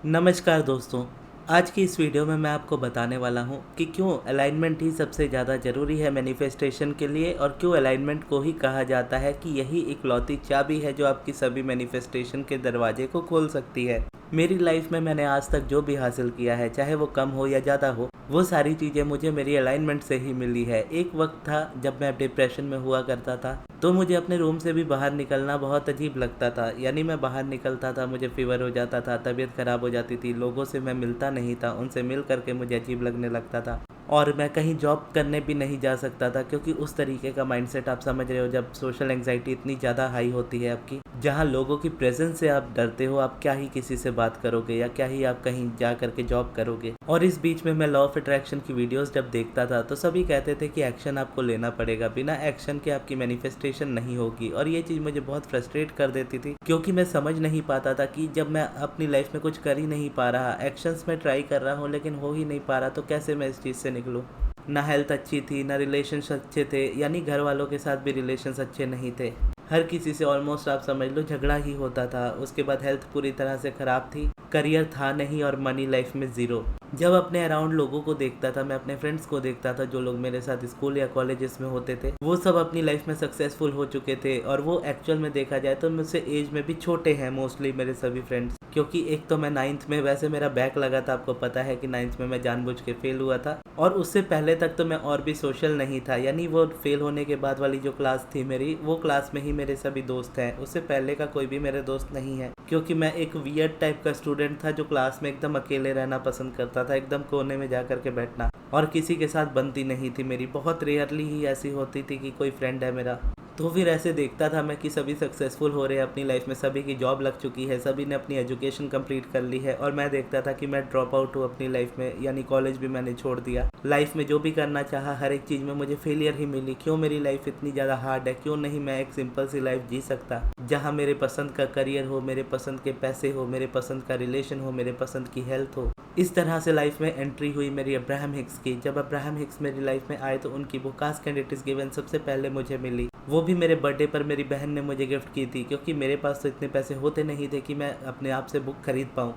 नमस्कार दोस्तों। आज की इस वीडियो में मैं आपको बताने वाला हूँ कि क्यों अलाइनमेंट ही सबसे ज़्यादा ज़रूरी है मैनिफेस्टेशन के लिए और क्यों अलाइनमेंट को ही कहा जाता है कि यही इकलौती चाबी है जो आपकी सभी मैनिफेस्टेशन के दरवाजे को खोल सकती है। मेरी लाइफ में मैंने आज तक जो भी हासिल किया है, चाहे वो कम हो या ज़्यादा हो, वो सारी चीज़ें मुझे मेरी अलाइनमेंट से ही मिली है। एक वक्त था जब मैं डिप्रेशन में हुआ करता था, तो मुझे अपने रूम से भी बाहर निकलना बहुत अजीब लगता था। यानी मैं बाहर निकलता था, मुझे फीवर हो जाता था, तबीयत ख़राब हो जाती थी, लोगों से मैं मिलता नहीं था, उनसे मिल करके मुझे अजीब लगने लगता था। और मैं कहीं जॉब करने भी नहीं जा सकता था, क्योंकि उस तरीके का माइंडसेट, आप समझ रहे हो, जब सोशल एंग्जाइटी इतनी ज़्यादा हाई होती है आपकी, जहाँ लोगों की प्रेजेंस से आप डरते हो, आप क्या ही किसी से बात करोगे या क्या ही आप कहीं जा करके जॉब करोगे। और इस बीच में मैं लॉ ऑफ अट्रैक्शन की वीडियोस जब देखता था तो सभी कहते थे कि एक्शन आपको लेना पड़ेगा, बिना एक्शन के आपकी मैनिफेस्टेशन नहीं होगी। और ये चीज़ मुझे बहुत फ्रस्ट्रेट कर देती थी, क्योंकि मैं समझ नहीं पाता था कि जब मैं अपनी लाइफ में कुछ कर ही नहीं पा रहा, एक्शंस में ट्राई कर रहा हूँ लेकिन हो ही नहीं पा रहा, तो कैसे मैं इस चीज़ से निकलूँ। ना हेल्थ अच्छी थी, ना रिलेशंस अच्छे थे, यानी घर वालों के साथ भी रिलेशंस अच्छे नहीं थे। हर किसी से ऑलमोस्ट आप समझ लो झगड़ा ही होता था। उसके बाद हेल्थ पूरी तरह से ख़राब थी, करियर था नहीं और मनी लाइफ में ज़ीरो। जब अपने अराउंड लोगों को देखता था, मैं अपने फ्रेंड्स को देखता था जो लोग मेरे साथ स्कूल या कॉलेजेस में होते थे, वो सब अपनी लाइफ में सक्सेसफुल हो चुके थे। और वो एक्चुअल में देखा जाए तो मुझसे एज में भी छोटे हैं मोस्टली मेरे सभी फ्रेंड्स। क्योंकि एक तो मैं 9th में, वैसे मेरा बैक लगा था, आपको पता है कि 9th में मैं जानबूझ के फेल हुआ था। और उससे पहले तक तो मैं और भी सोशल नहीं था, यानी वो फेल होने के बाद वाली जो क्लास थी मेरी, वो क्लास में ही मेरे सभी दोस्त हैं। उससे पहले का कोई भी मेरे दोस्त नहीं है, क्योंकि मैं एक वियर्ड टाइप का स्टूडेंट था जो क्लास में एकदम अकेले रहना पसंद करता था, एकदम कोने में जा करके बैठना, और किसी के साथ बनती नहीं थी मेरी। बहुत रेयरली ही ऐसी होती थी कि कोई फ्रेंड है मेरा। तो फिर ऐसे देखता था मैं कि सभी सक्सेसफुल हो रहे हैं अपनी लाइफ में, सभी की जॉब लग चुकी है, सभी ने अपनी एजुकेशन कंप्लीट कर ली है, और मैं देखता था कि मैं ड्रॉप आउट हूँ अपनी लाइफ में, यानी कॉलेज भी मैंने छोड़ दिया। लाइफ में जो भी करना चाहा, हर एक चीज़ में मुझे फेलियर ही मिली। क्यों मेरी लाइफ इतनी ज़्यादा हार्ड है? क्यों नहीं मैं एक सिंपल सी लाइफ जी सकता, जहाँ मेरे पसंद का करियर हो, मेरे पसंद के पैसे हो, मेरे पसंद का रिलेशन हो, मेरे पसंद की हेल्थ हो। इस तरह से लाइफ में एंट्री हुई मेरी अब्राहम हिक्स की। जब अब्राहम हिक्स मेरी लाइफ में आए तो उनकी book ask and it is given सबसे पहले मुझे मिली। वो भी मेरे बर्थडे पर मेरी बहन ने मुझे गिफ्ट की थी, क्योंकि मेरे पास तो इतने पैसे होते नहीं थे कि मैं अपने आप से बुक खरीद पाऊँ।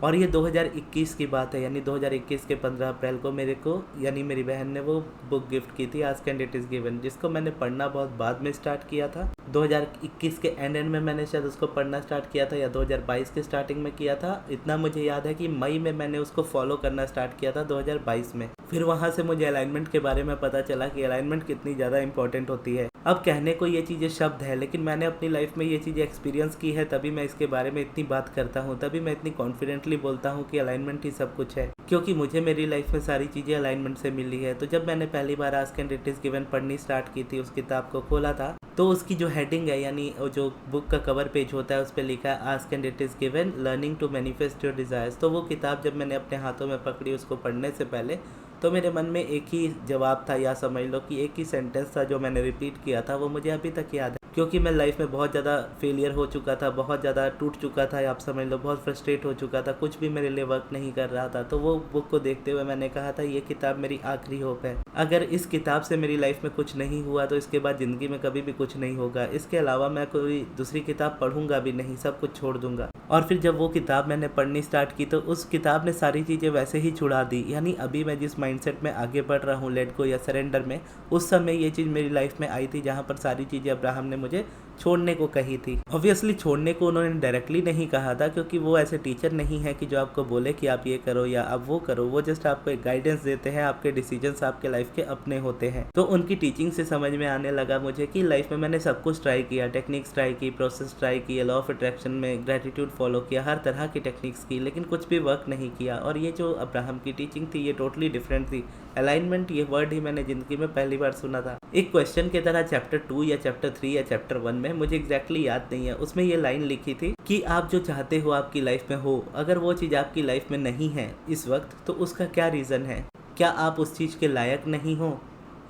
और ये 2021 की बात है, यानी 2021 के 15 अप्रैल को मेरे को, यानी मेरी बहन ने वो बुक गिफ्ट की थी, ask and it is given, जिसको मैंने पढ़ना बहुत बाद में स्टार्ट किया था। 2021 के एंड में मैंने शायद उसको पढ़ना स्टार्ट किया था, या 2022 के स्टार्टिंग में किया था। इतना मुझे याद है कि मई में मैंने उसको फॉलो करना स्टार्ट किया था 2022 में। फिर वहाँ से मुझे अलाइनमेंट के बारे में पता चला कि अलाइनमेंट कितनी ज़्यादा इंपॉर्टेंट होती है। अब कहने को ये चीज़ें शब्द है, लेकिन मैंने अपनी लाइफ में ये चीज़ें एक्सपीरियंस की है, तभी मैं इसके बारे में इतनी बात करता हूँ, तभी मैं इतनी कॉन्फिडेंटली बोलता हूँ कि अलाइनमेंट ही सब कुछ है, क्योंकि मुझे मेरी लाइफ में सारी चीज़ें अलाइनमेंट से मिली है। तो जब मैंने पहली बार ask and it is given पढ़नी स्टार्ट की थी, उस किताब को खोला था, तो उसकी जो हेडिंग है, यानी जो बुक का कवर पेज होता है, उस पर लिखा है ask and it is given learning to manifest your desires. तो वो किताब जब मैंने अपने हाथों में पकड़ी उसको पढ़ने से पहले, तो मेरे मन में एक ही जवाब था, या समझ लो कि एक ही सेंटेंस था जो मैंने रिपीट किया था, वो मुझे अभी तक याद है। क्योंकि मैं लाइफ में बहुत ज़्यादा फेलियर हो चुका था, बहुत ज़्यादा टूट चुका था, आप समझ लो बहुत फ्रस्ट्रेट हो चुका था, कुछ भी मेरे लिए वर्क नहीं कर रहा था। तो वो बुक को देखते हुए मैंने कहा था ये किताब मेरी आखिरी होप है। अगर इस किताब से मेरी लाइफ में कुछ नहीं हुआ तो इसके बाद ज़िंदगी में कभी भी कुछ नहीं होगा। इसके अलावा मैं कोई दूसरी किताब पढ़ूंगा भी नहीं, सब कुछ छोड़ दूंगा। और फिर जब वो किताब मैंने पढ़नी स्टार्ट की, तो उस किताब ने सारी चीज़ें वैसे ही छुड़ा दी। यानी अभी मैं जिस माइंडसेट में आगे बढ़ रहा हूँ, लेट गो या सरेंडर में, उस समय ये चीज़ मेरी लाइफ में आई थी, जहाँ पर सारी चीज़ें अब्राहम ने मुझे छोड़ने को कही थी। ऑब्वियसली छोड़ने को उन्होंने डायरेक्टली नहीं कहा था, क्योंकि वो ऐसे टीचर नहीं है कि जो आपको बोले कि आप ये करो या आप वो करो। वो जस्ट आपको एक गाइडेंस देते हैं, आपके डिसीजंस आपके लाइफ के अपने होते हैं। तो उनकी टीचिंग से समझ में आने लगा मुझे कि लाइफ में मैंने सब कुछ ट्राई किया, टेक्निक्स ट्राई की, प्रोसेस ट्राई किया, लॉ ऑफ अट्रैक्शन में ग्रेटिट्यूड फॉलो किया, हर तरह की टेक्निक्स की, लेकिन कुछ भी वर्क नहीं किया। और ये जो अब्राहम की टीचिंग थी ये टोटली डिफरेंट थी। अलाइनमेंट ये वर्ड ही मैंने ज़िंदगी में पहली बार सुना था। एक क्वेश्चन की तरह चैप्टर 2 या चैप्टर 3 या चैप्टर 1 में, मुझे एग्जैक्टली याद नहीं है, उसमें ये लाइन लिखी थी कि आप जो चाहते हो आपकी लाइफ में हो, अगर वो चीज़ आपकी लाइफ में नहीं है इस वक्त, तो उसका क्या रीज़न है? क्या आप उस चीज़ के लायक नहीं हो,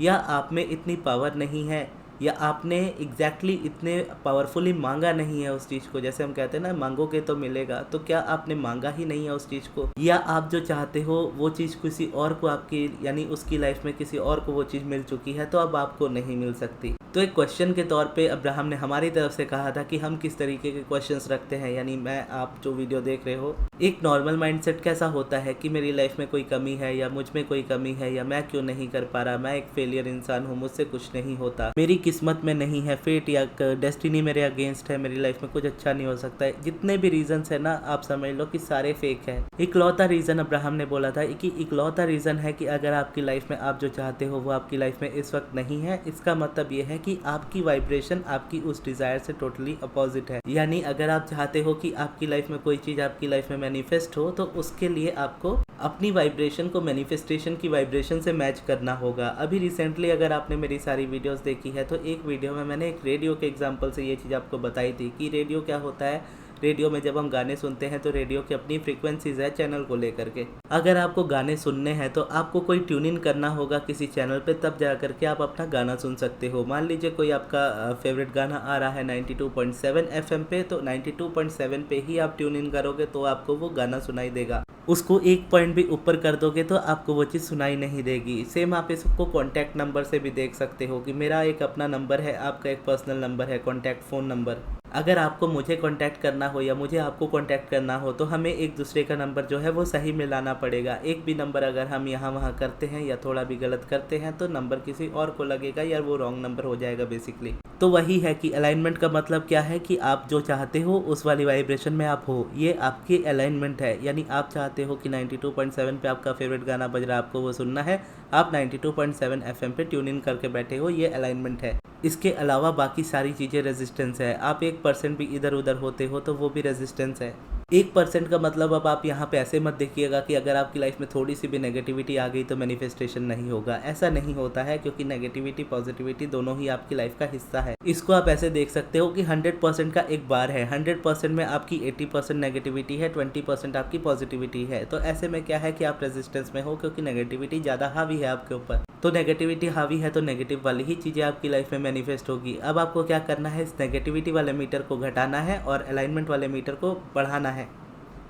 या आप में इतनी पावर नहीं है, या आपने एग्जैक्टली इतने पावरफुली मांगा नहीं है उस चीज़ को। जैसे हम कहते हैं ना, मांगोगे तो मिलेगा, तो क्या आपने मांगा ही नहीं है उस चीज़ को, या आप जो चाहते हो वो चीज़ किसी और को आपकी यानी उसकी लाइफ में किसी और को वो चीज़ मिल चुकी है, तो अब आपको नहीं मिल सकती। तो एक क्वेश्चन के तौर पे अब्राहम ने हमारी तरफ से कहा था कि हम किस तरीके के क्वेश्चंस रखते हैं, यानी मैं, आप जो वीडियो देख रहे हो, एक नॉर्मल माइंडसेट कैसा होता है कि मेरी लाइफ में कोई कमी है या मुझ में कोई कमी है या मैं क्यों नहीं कर पा रहा, मैं एक फेलियर इंसान हूँ, मुझसे कुछ नहीं होता, मेरी किस्मत में नहीं है, फेट या डेस्टिनी मेरे अगेंस्ट है, मेरी लाइफ में कुछ अच्छा नहीं हो सकता है। जितने भी रीजंस है ना, आप समझ लो कि सारे फेक है। इकलौता रीजन अब्राहम ने बोला था कि इकलौता रीजन है कि अगर आपकी लाइफ में आप जो चाहते हो वो आपकी लाइफ में इस वक्त नहीं है, इसका मतलब ये है कि आपकी वाइब्रेशन आपकी उस डिजायर से टोटली अपोजिट है। यानी अगर आप चाहते हो कि आपकी लाइफ में कोई चीज आपकी लाइफ में मैनिफेस्ट हो, तो उसके लिए आपको अपनी वाइब्रेशन को मैनिफेस्टेशन की वाइब्रेशन से मैच करना होगा। अभी रिसेंटली अगर आपने मेरी सारी वीडियोस देखी है, तो एक वीडियो में मैंने एक रेडियो के एग्जांपल से ये चीज़ आपको बताई थी कि रेडियो क्या होता है। रेडियो में जब हम गाने सुनते हैं तो रेडियो की अपनी फ्रीक्वेंसीज है चैनल को लेकर के। अगर आपको गाने सुनने हैं तो आपको कोई ट्यून इन करना होगा किसी चैनल पे, तब जा करके आप अपना गाना सुन सकते हो। मान लीजिए कोई आपका फेवरेट गाना आ रहा है 92.7 FM पे, तो 92.7 पे ही आप ट्यून इन करोगे तो आपको वो गाना सुनाई देगा। उसको एक पॉइंट भी ऊपर कर दोगे तो आपको वो चीज़ सुनाई नहीं देगी। सेम आप इसको कॉन्टैक्ट नंबर से भी देख सकते हो कि मेरा एक अपना नंबर है, आपका एक पर्सनल नंबर है, कॉन्टैक्ट फ़ोन नंबर। अगर आपको मुझे कांटेक्ट करना हो या मुझे आपको कांटेक्ट करना हो, तो हमें एक दूसरे का नंबर जो है वो सही मिलाना पड़ेगा। एक भी नंबर अगर हम यहाँ वहाँ करते हैं या थोड़ा भी गलत करते हैं तो नंबर किसी और को लगेगा या वो रॉन्ग नंबर हो जाएगा बेसिकली। तो वही है कि अलाइनमेंट का मतलब क्या है कि आप जो चाहते हो उस वाली वाइब्रेशन में आप हो, ये आपकी अलाइनमेंट है। यानी आप चाहते हो कि 92.7 पे आपका फेवरेट गाना बज रहा है, आपको वो सुनना है, आप 92.7 FM पे ट्यून इन करके बैठे हो, ये अलाइनमेंट है। इसके अलावा बाकी सारी चीज़ें रेजिस्टेंस है। आप 1% भी इधर उधर होते हो तो वो भी रेजिस्टेंस है। 1% का मतलब अब आप यहाँ पे ऐसे मत देखिएगा कि अगर आपकी लाइफ में थोड़ी सी भी नेगेटिविटी आ गई तो मैनिफेस्टेशन नहीं होगा। ऐसा नहीं होता है, क्योंकि नेगेटिविटी पॉजिटिविटी दोनों ही आपकी लाइफ का हिस्सा है। इसको आप ऐसे देख सकते हो कि 100% का एक बार है, 100% में आपकी 80% नेगेटिविटी है, 20% आपकी पॉजिटिविटी है। तो ऐसे में क्या है कि आप रेजिस्टेंस में हो, क्योंकि नेगेटिविटी ज़्यादा हावी है आपके ऊपर। तो नेगेटिविटी हावी है तो नेगेटिव वाली ही चीज़ें आपकी लाइफ में मैनिफेस्ट होगी। अब आपको क्या करना है, इस नेगेटिविटी वाले मीटर को घटाना है और अलाइनमेंट वाले मीटर को बढ़ाना है,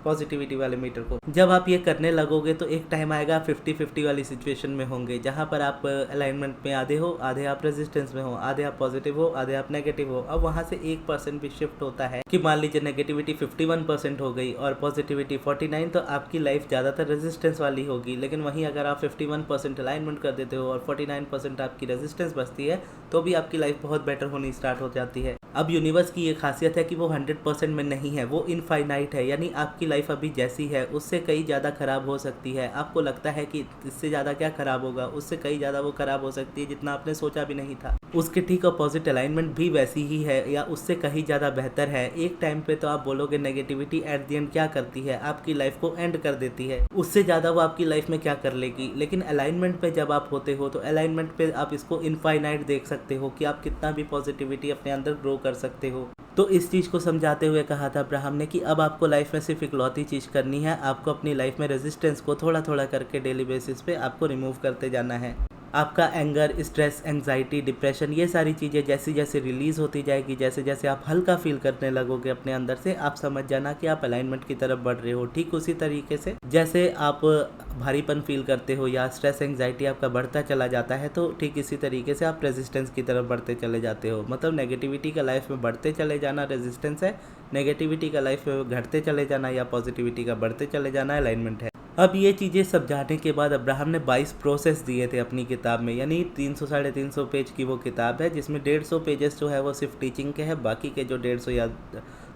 पॉजिटिविटी वाले मीटर को। जब आप ये करने लगोगे तो एक टाइम आएगा 50-50 वाली सिचुएशन में होंगे, जहाँ पर आप अलाइनमेंट में आधे हो, आधे आप रेजिस्टेंस में हो, आधे आप पॉजिटिव हो, आधे आप नेगेटिव हो। अब वहाँ से 1% भी शिफ्ट होता है कि मान लीजिए नेगेटिविटी 51% हो गई और पॉजिटिविटी 49, तो आपकी लाइफ ज़्यादातर रेजिस्टेंस वाली होगी। लेकिन वहीं अगर आप 51% अलाइनमेंट कर देते हो और 49% आपकी रेजिस्टेंस बचती है, तो भी आपकी लाइफ बहुत बेटर होनी स्टार्ट हो जाती है। अब यूनिवर्स की ये खासियत है कि वो 100% में नहीं है, वो इनफाइनाइट है। यानी आपकी लाइफ अभी जैसी है उससे कई ज़्यादा ख़राब हो सकती है। आपको लगता है कि इससे ज़्यादा क्या ख़राब होगा, उससे कई ज़्यादा वो ख़राब हो सकती है जितना आपने सोचा भी नहीं था। उसके ठीक अपोजिट अलाइनमेंट भी वैसी ही है या उससे कहीं ज़्यादा बेहतर है। एक टाइम पे तो आप बोलोगे नेगेटिविटी एट द एंड क्या करती है, आपकी लाइफ को एंड कर देती है, उससे ज़्यादा वो आपकी लाइफ में क्या कर लेगी। लेकिन अलाइनमेंट पे जब आप होते हो तो अलाइनमेंट पे आप इसको इनफाइनाइट देख सकते हो कि आप कितना भी पॉजिटिविटी अपने अंदर ग्रो कर सकते हो। तो इस चीज़ को समझाते हुए कहा था अब्राहम ने कि अब आपको लाइफ में सिर्फ इकलौती चीज़ करनी है, आपको अपनी लाइफ में रेजिस्टेंस को थोड़ा थोड़ा करके डेली बेसिस पे आपको रिमूव करते जाना है। आपका एंगर, स्ट्रेस, एंग्जाइटी, डिप्रेशन, ये सारी चीज़ें जैसे जैसे रिलीज़ होती जाएगी, जैसे जैसे आप हल्का फील करने लगोगे अपने अंदर से, आप समझ जाना कि आप अलाइनमेंट की तरफ बढ़ रहे हो। ठीक उसी तरीके से जैसे आप भारीपन फील करते हो या स्ट्रेस, एंग्जाइटी आपका बढ़ता चला जाता है, तो ठीक इसी तरीके से आप रेजिस्टेंस की तरफ बढ़ते चले जाते हो। मतलब नेगेटिविटी का लाइफ में बढ़ते चले जाना रेजिस्टेंस है, नेगेटिविटी का लाइफ में घटते चले जाना या पॉजिटिविटी का बढ़ते चले जाना अलाइनमेंट है। अब ये चीज़ें समझाने के बाद अब्राहम ने 22 प्रोसेस दिए थे अपनी किताब में। यानी 300-350 पेज की वो किताब है, जिसमें 150 पेजेस जो है वो सिर्फ टीचिंग के हैं, बाकी के जो 150 या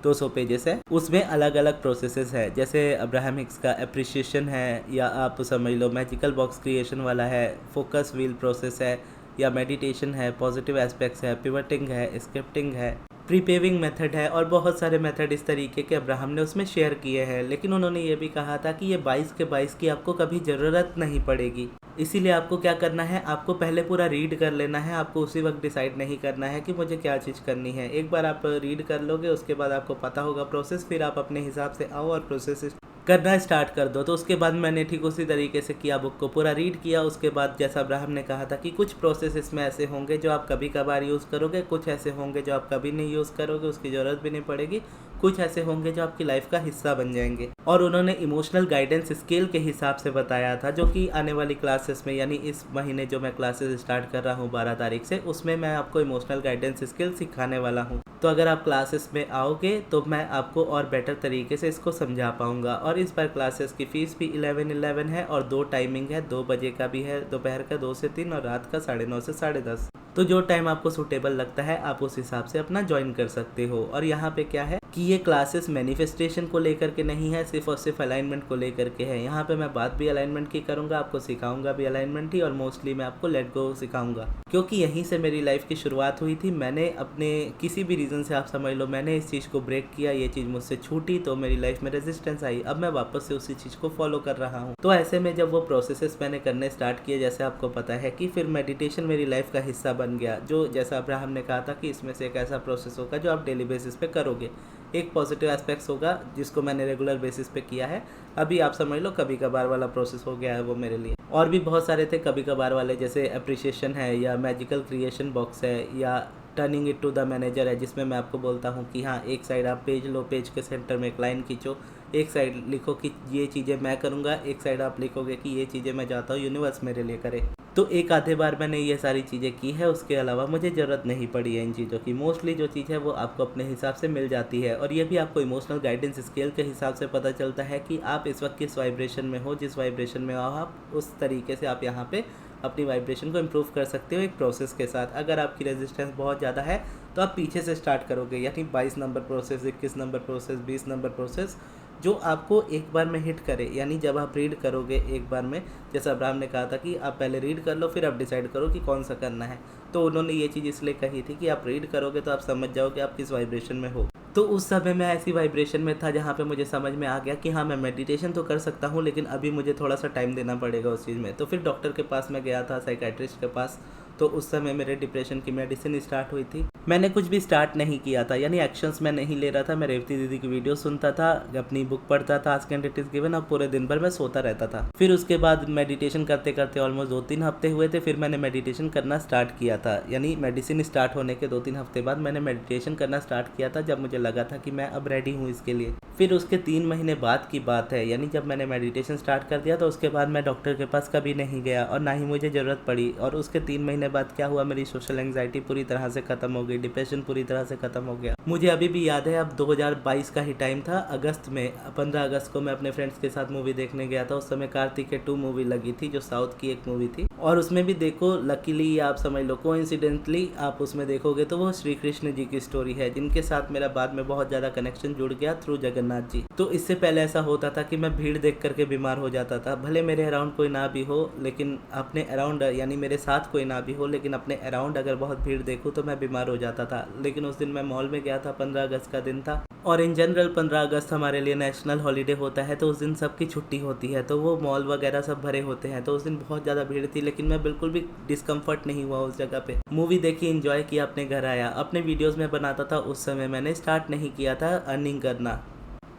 200 पेजेस है उसमें अलग अलग प्रोसेसेस है। जैसे अब्राहम हिक्स का अप्रिशिएशन है, या आप समझ लो मैजिकल बॉक्स क्रिएशन वाला है, फोकस व्हील प्रोसेस है, या मेडिटेशन है, पॉजिटिव एस्पेक्ट्स है, पिवटिंग है, स्क्रिप्टिंग है, प्रीपेविंग मेथड है, और बहुत सारे मेथड इस तरीके के अब्राहम ने उसमें शेयर किए हैं। लेकिन उन्होंने ये भी कहा था कि ये 22 के 22 की आपको कभी ज़रूरत नहीं पड़ेगी। इसीलिए आपको क्या करना है, आपको पहले पूरा रीड कर लेना है। आपको उसी वक्त डिसाइड नहीं करना है कि मुझे क्या चीज़ करनी है। एक बार आप रीड कर लोगे उसके बाद आपको पता होगा प्रोसेस, फिर आप अपने हिसाब से आओ और प्रोसेस करना स्टार्ट कर दो। तो उसके बाद मैंने ठीक उसी तरीके से किया, बुक को पूरा रीड किया। उसके बाद जैसा अब्राहम ने कहा था कि कुछ प्रोसेस इसमें ऐसे होंगे जो आप कभी कभार यूज़ करोगे, कुछ ऐसे होंगे जो आप कभी नहीं यूज़ करोगे, उसकी ज़रूरत भी नहीं पड़ेगी, कुछ ऐसे होंगे जो आपकी लाइफ का हिस्सा बन जाएंगे। और उन्होंने इमोशनल गाइडेंस स्केल के हिसाब से बताया था, जो कि आने वाली क्लासेस में, यानी इस महीने जो मैं क्लासेस स्टार्ट कर रहा हूँ 12 तारीख से, उसमें मैं आपको इमोशनल गाइडेंस स्किल सिखाने वाला हूँ। तो अगर आप क्लासेस में आओगे तो मैं आपको और बेटर तरीके से इसको समझा पाऊंगा। और इस बार क्लासेस की फ़ीस भी 11 है और 2 टाइमिंग है, 2 बजे का भी है, दोपहर का 2 से 3 और रात का 9:30 से 10:30। तो जो टाइम आपको सूटेबल लगता है आप उस हिसाब से अपना ज्वाइन कर सकते हो। और यहाँ पे क्या है कि ये क्लासेस मैनिफेस्टेशन को लेकर के नहीं है, सिर्फ और सिर्फ अलाइनमेंट को लेकर के है। यहाँ पे मैं बात भी अलाइनमेंट की करूँगा, आपको सिखाऊंगा भी अलाइनमेंट ही, और मोस्टली मैं आपको लेट गो सिखाऊंगा, क्योंकि यहीं से मेरी लाइफ की शुरुआत हुई थी। मैंने अपने किसी भी रीज़न से, आप समझ लो, मैंने इस चीज़ को ब्रेक किया, ये चीज़ मुझसे छूटी, तो मेरी लाइफ में रेजिस्टेंस आई। अब मैं वापस से उसी चीज़ को फॉलो कर रहा हूँ। तो ऐसे में जब वो प्रोसेसेस मैंने करने स्टार्ट किए, जैसे आपको पता है कि फिर मेडिटेशन मेरी लाइफ का हिस्सा बन गया, जो जैसा अब्राहम ने कहा था कि इसमें से एक ऐसा प्रोसेस होगा जो आप डेली बेसिस पे करोगे। एक पॉजिटिव एस्पेक्ट्स होगा जिसको मैंने रेगुलर बेसिस पे किया है। अभी आप समझ लो कभी कभार वाला प्रोसेस हो गया है वो मेरे लिए। और भी बहुत सारे थे कभी कभार वाले, जैसे अप्रिशिएशन है, या मैजिकल क्रिएशन बॉक्स है, या turning it to the manager है, जिसमें मैं आपको बोलता हूँ कि हाँ, एक साइड आप पेज लो, पेज के सेंटर में एक लाइन खींचो, एक साइड लिखो कि ये चीज़ें मैं करूँगा, एक साइड आप लिखोगे कि ये चीज़ें मैं चाहता हूँ यूनिवर्स मेरे लिए करे। तो एक आधे बार मैंने ये सारी चीज़ें की है, उसके अलावा मुझे ज़रूरत नहीं पड़ी है इन चीज़ों की। मोस्टली जो चीज़ है वो आपको अपने हिसाब से मिल जाती है। और ये भी आपको इमोशनल गाइडेंस स्केल के हिसाब से पता चलता है कि आप इस वक्त किस वाइब्रेशन में हो, जिस वाइब्रेशन में हो आप, उस तरीके से आप यहाँ पे अपनी वाइब्रेशन को इम्प्रूव कर सकते हो एक प्रोसेस के साथ। अगर आपकी रेजिस्टेंस बहुत ज़्यादा है तो आप पीछे से स्टार्ट करोगे, यानी 22 number process, 21 number process, 20 number process, जो आपको एक बार में हिट करे। यानी जब आप रीड करोगे एक बार में, जैसा अब्राहम ने कहा था कि आप पहले रीड कर लो, फिर आप डिसाइड करो कि कौन सा करना है। तो उन्होंने ये चीज़ इसलिए कही थी कि आप रीड करोगे तो आप समझ जाओगे आप किस वाइब्रेशन में हो। तो उस समय मैं ऐसी वाइब्रेशन में था जहाँ पे मुझे समझ में आ गया कि हाँ, मैं मेडिटेशन तो कर सकता हूँ, लेकिन अभी मुझे थोड़ा सा टाइम देना पड़ेगा उस चीज़ में। तो फिर डॉक्टर के पास मैं गया था, साइकेट्रिस्ट के पास। तो उस समय मेरे डिप्रेशन की मेडिसिन स्टार्ट हुई थी। मैंने कुछ भी स्टार्ट नहीं किया था, यानी एक्शंस मैं नहीं ले रहा था। मैं रेवती दीदी की वीडियो सुनता था, अपनी बुक पढ़ता था ask and it is given, और पूरे दिन भर मैं सोता रहता था। फिर उसके बाद मेडिटेशन करते करते ऑलमोस्ट 2-3 हफ्ते हुए थे, फिर मैंने मेडिटेशन करना स्टार्ट किया था। यानी मेडिसिन स्टार्ट होने के 2-3 हफ्ते बाद मैंने मेडिटेशन करना स्टार्ट किया था, जब मुझे लगा था कि मैं अब रेडी हूँ इसके लिए। फिर उसके 3 महीने बाद की बात है, यानी जब मैंने मेडिटेशन स्टार्ट कर दिया तो उसके बाद मैं डॉक्टर के पास कभी नहीं गया, और ना ही मुझे ज़रूरत पड़ी। और उसके 3 महीने बाद क्या हुआ, मेरी सोशल एंग्जाइटी पूरी तरह से ख़त्म हो गई, डिप्रेशन पूरी तरह से ख़त्म हो गया। मुझे अभी भी याद है, अब 2022 का ही टाइम था, अगस्त में, 15 अगस्त को मैं अपने फ्रेंड्स के साथ मूवी देखने गया था। उस समय कार्तिकेय 2 मूवी लगी थी, जो साउथ की एक मूवी थी। और उसमें भी देखो, लकीली आप समझ लो, कोइंसिडेंटली आप उसमें देखोगे तो वो श्री कृष्ण जी की स्टोरी है, जिनके साथ मेरा बाद में बहुत ज़्यादा कनेक्शन जुड़ गया थ्रू जगन्नाथ जी। तो इससे पहले ऐसा होता था कि मैं भीड़ देख करके बीमार हो जाता था। भले मेरे अराउंड कोई ना भी हो, लेकिन अपने अराउंड, यानी मेरे साथ कोई ना भी हो, लेकिन अपने अराउंड अगर बहुत भीड़ देखूँ तो मैं बीमार हो जाता था। लेकिन उस दिन मैं मॉल में गया था, 15 अगस्त का दिन था, और इन जनरल 15 अगस्त हमारे लिए नेशनल हॉलीडे होता है, तो उस दिन सबकी छुट्टी होती है, तो वो मॉल वगैरह सब भरे होते हैं। तो उस दिन बहुत ज़्यादा भीड़ थी, लेकिन मैं बिल्कुल भी डिस्कम्फर्ट नहीं हुआ उस जगह पे। मूवी देखी, एंजॉय किया, अपने घर आया। अपने वीडियोज़ में बनाता था, उस समय मैंने स्टार्ट नहीं किया था अर्निंग करना।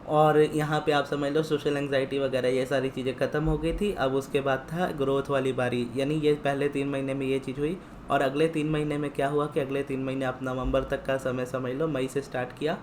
और यहाँ पे आप समझ लो सोशल एंग्जाइटी वगैरह ये सारी चीज़ें ख़त्म हो गई थी। अब उसके बाद था ग्रोथ वाली बारी, यानी ये पहले 3 महीने में ये चीज़ हुई। और अगले 3 महीने में क्या हुआ कि अगले 3 महीने आप नवंबर तक का समय समझ लो, मई से स्टार्ट किया,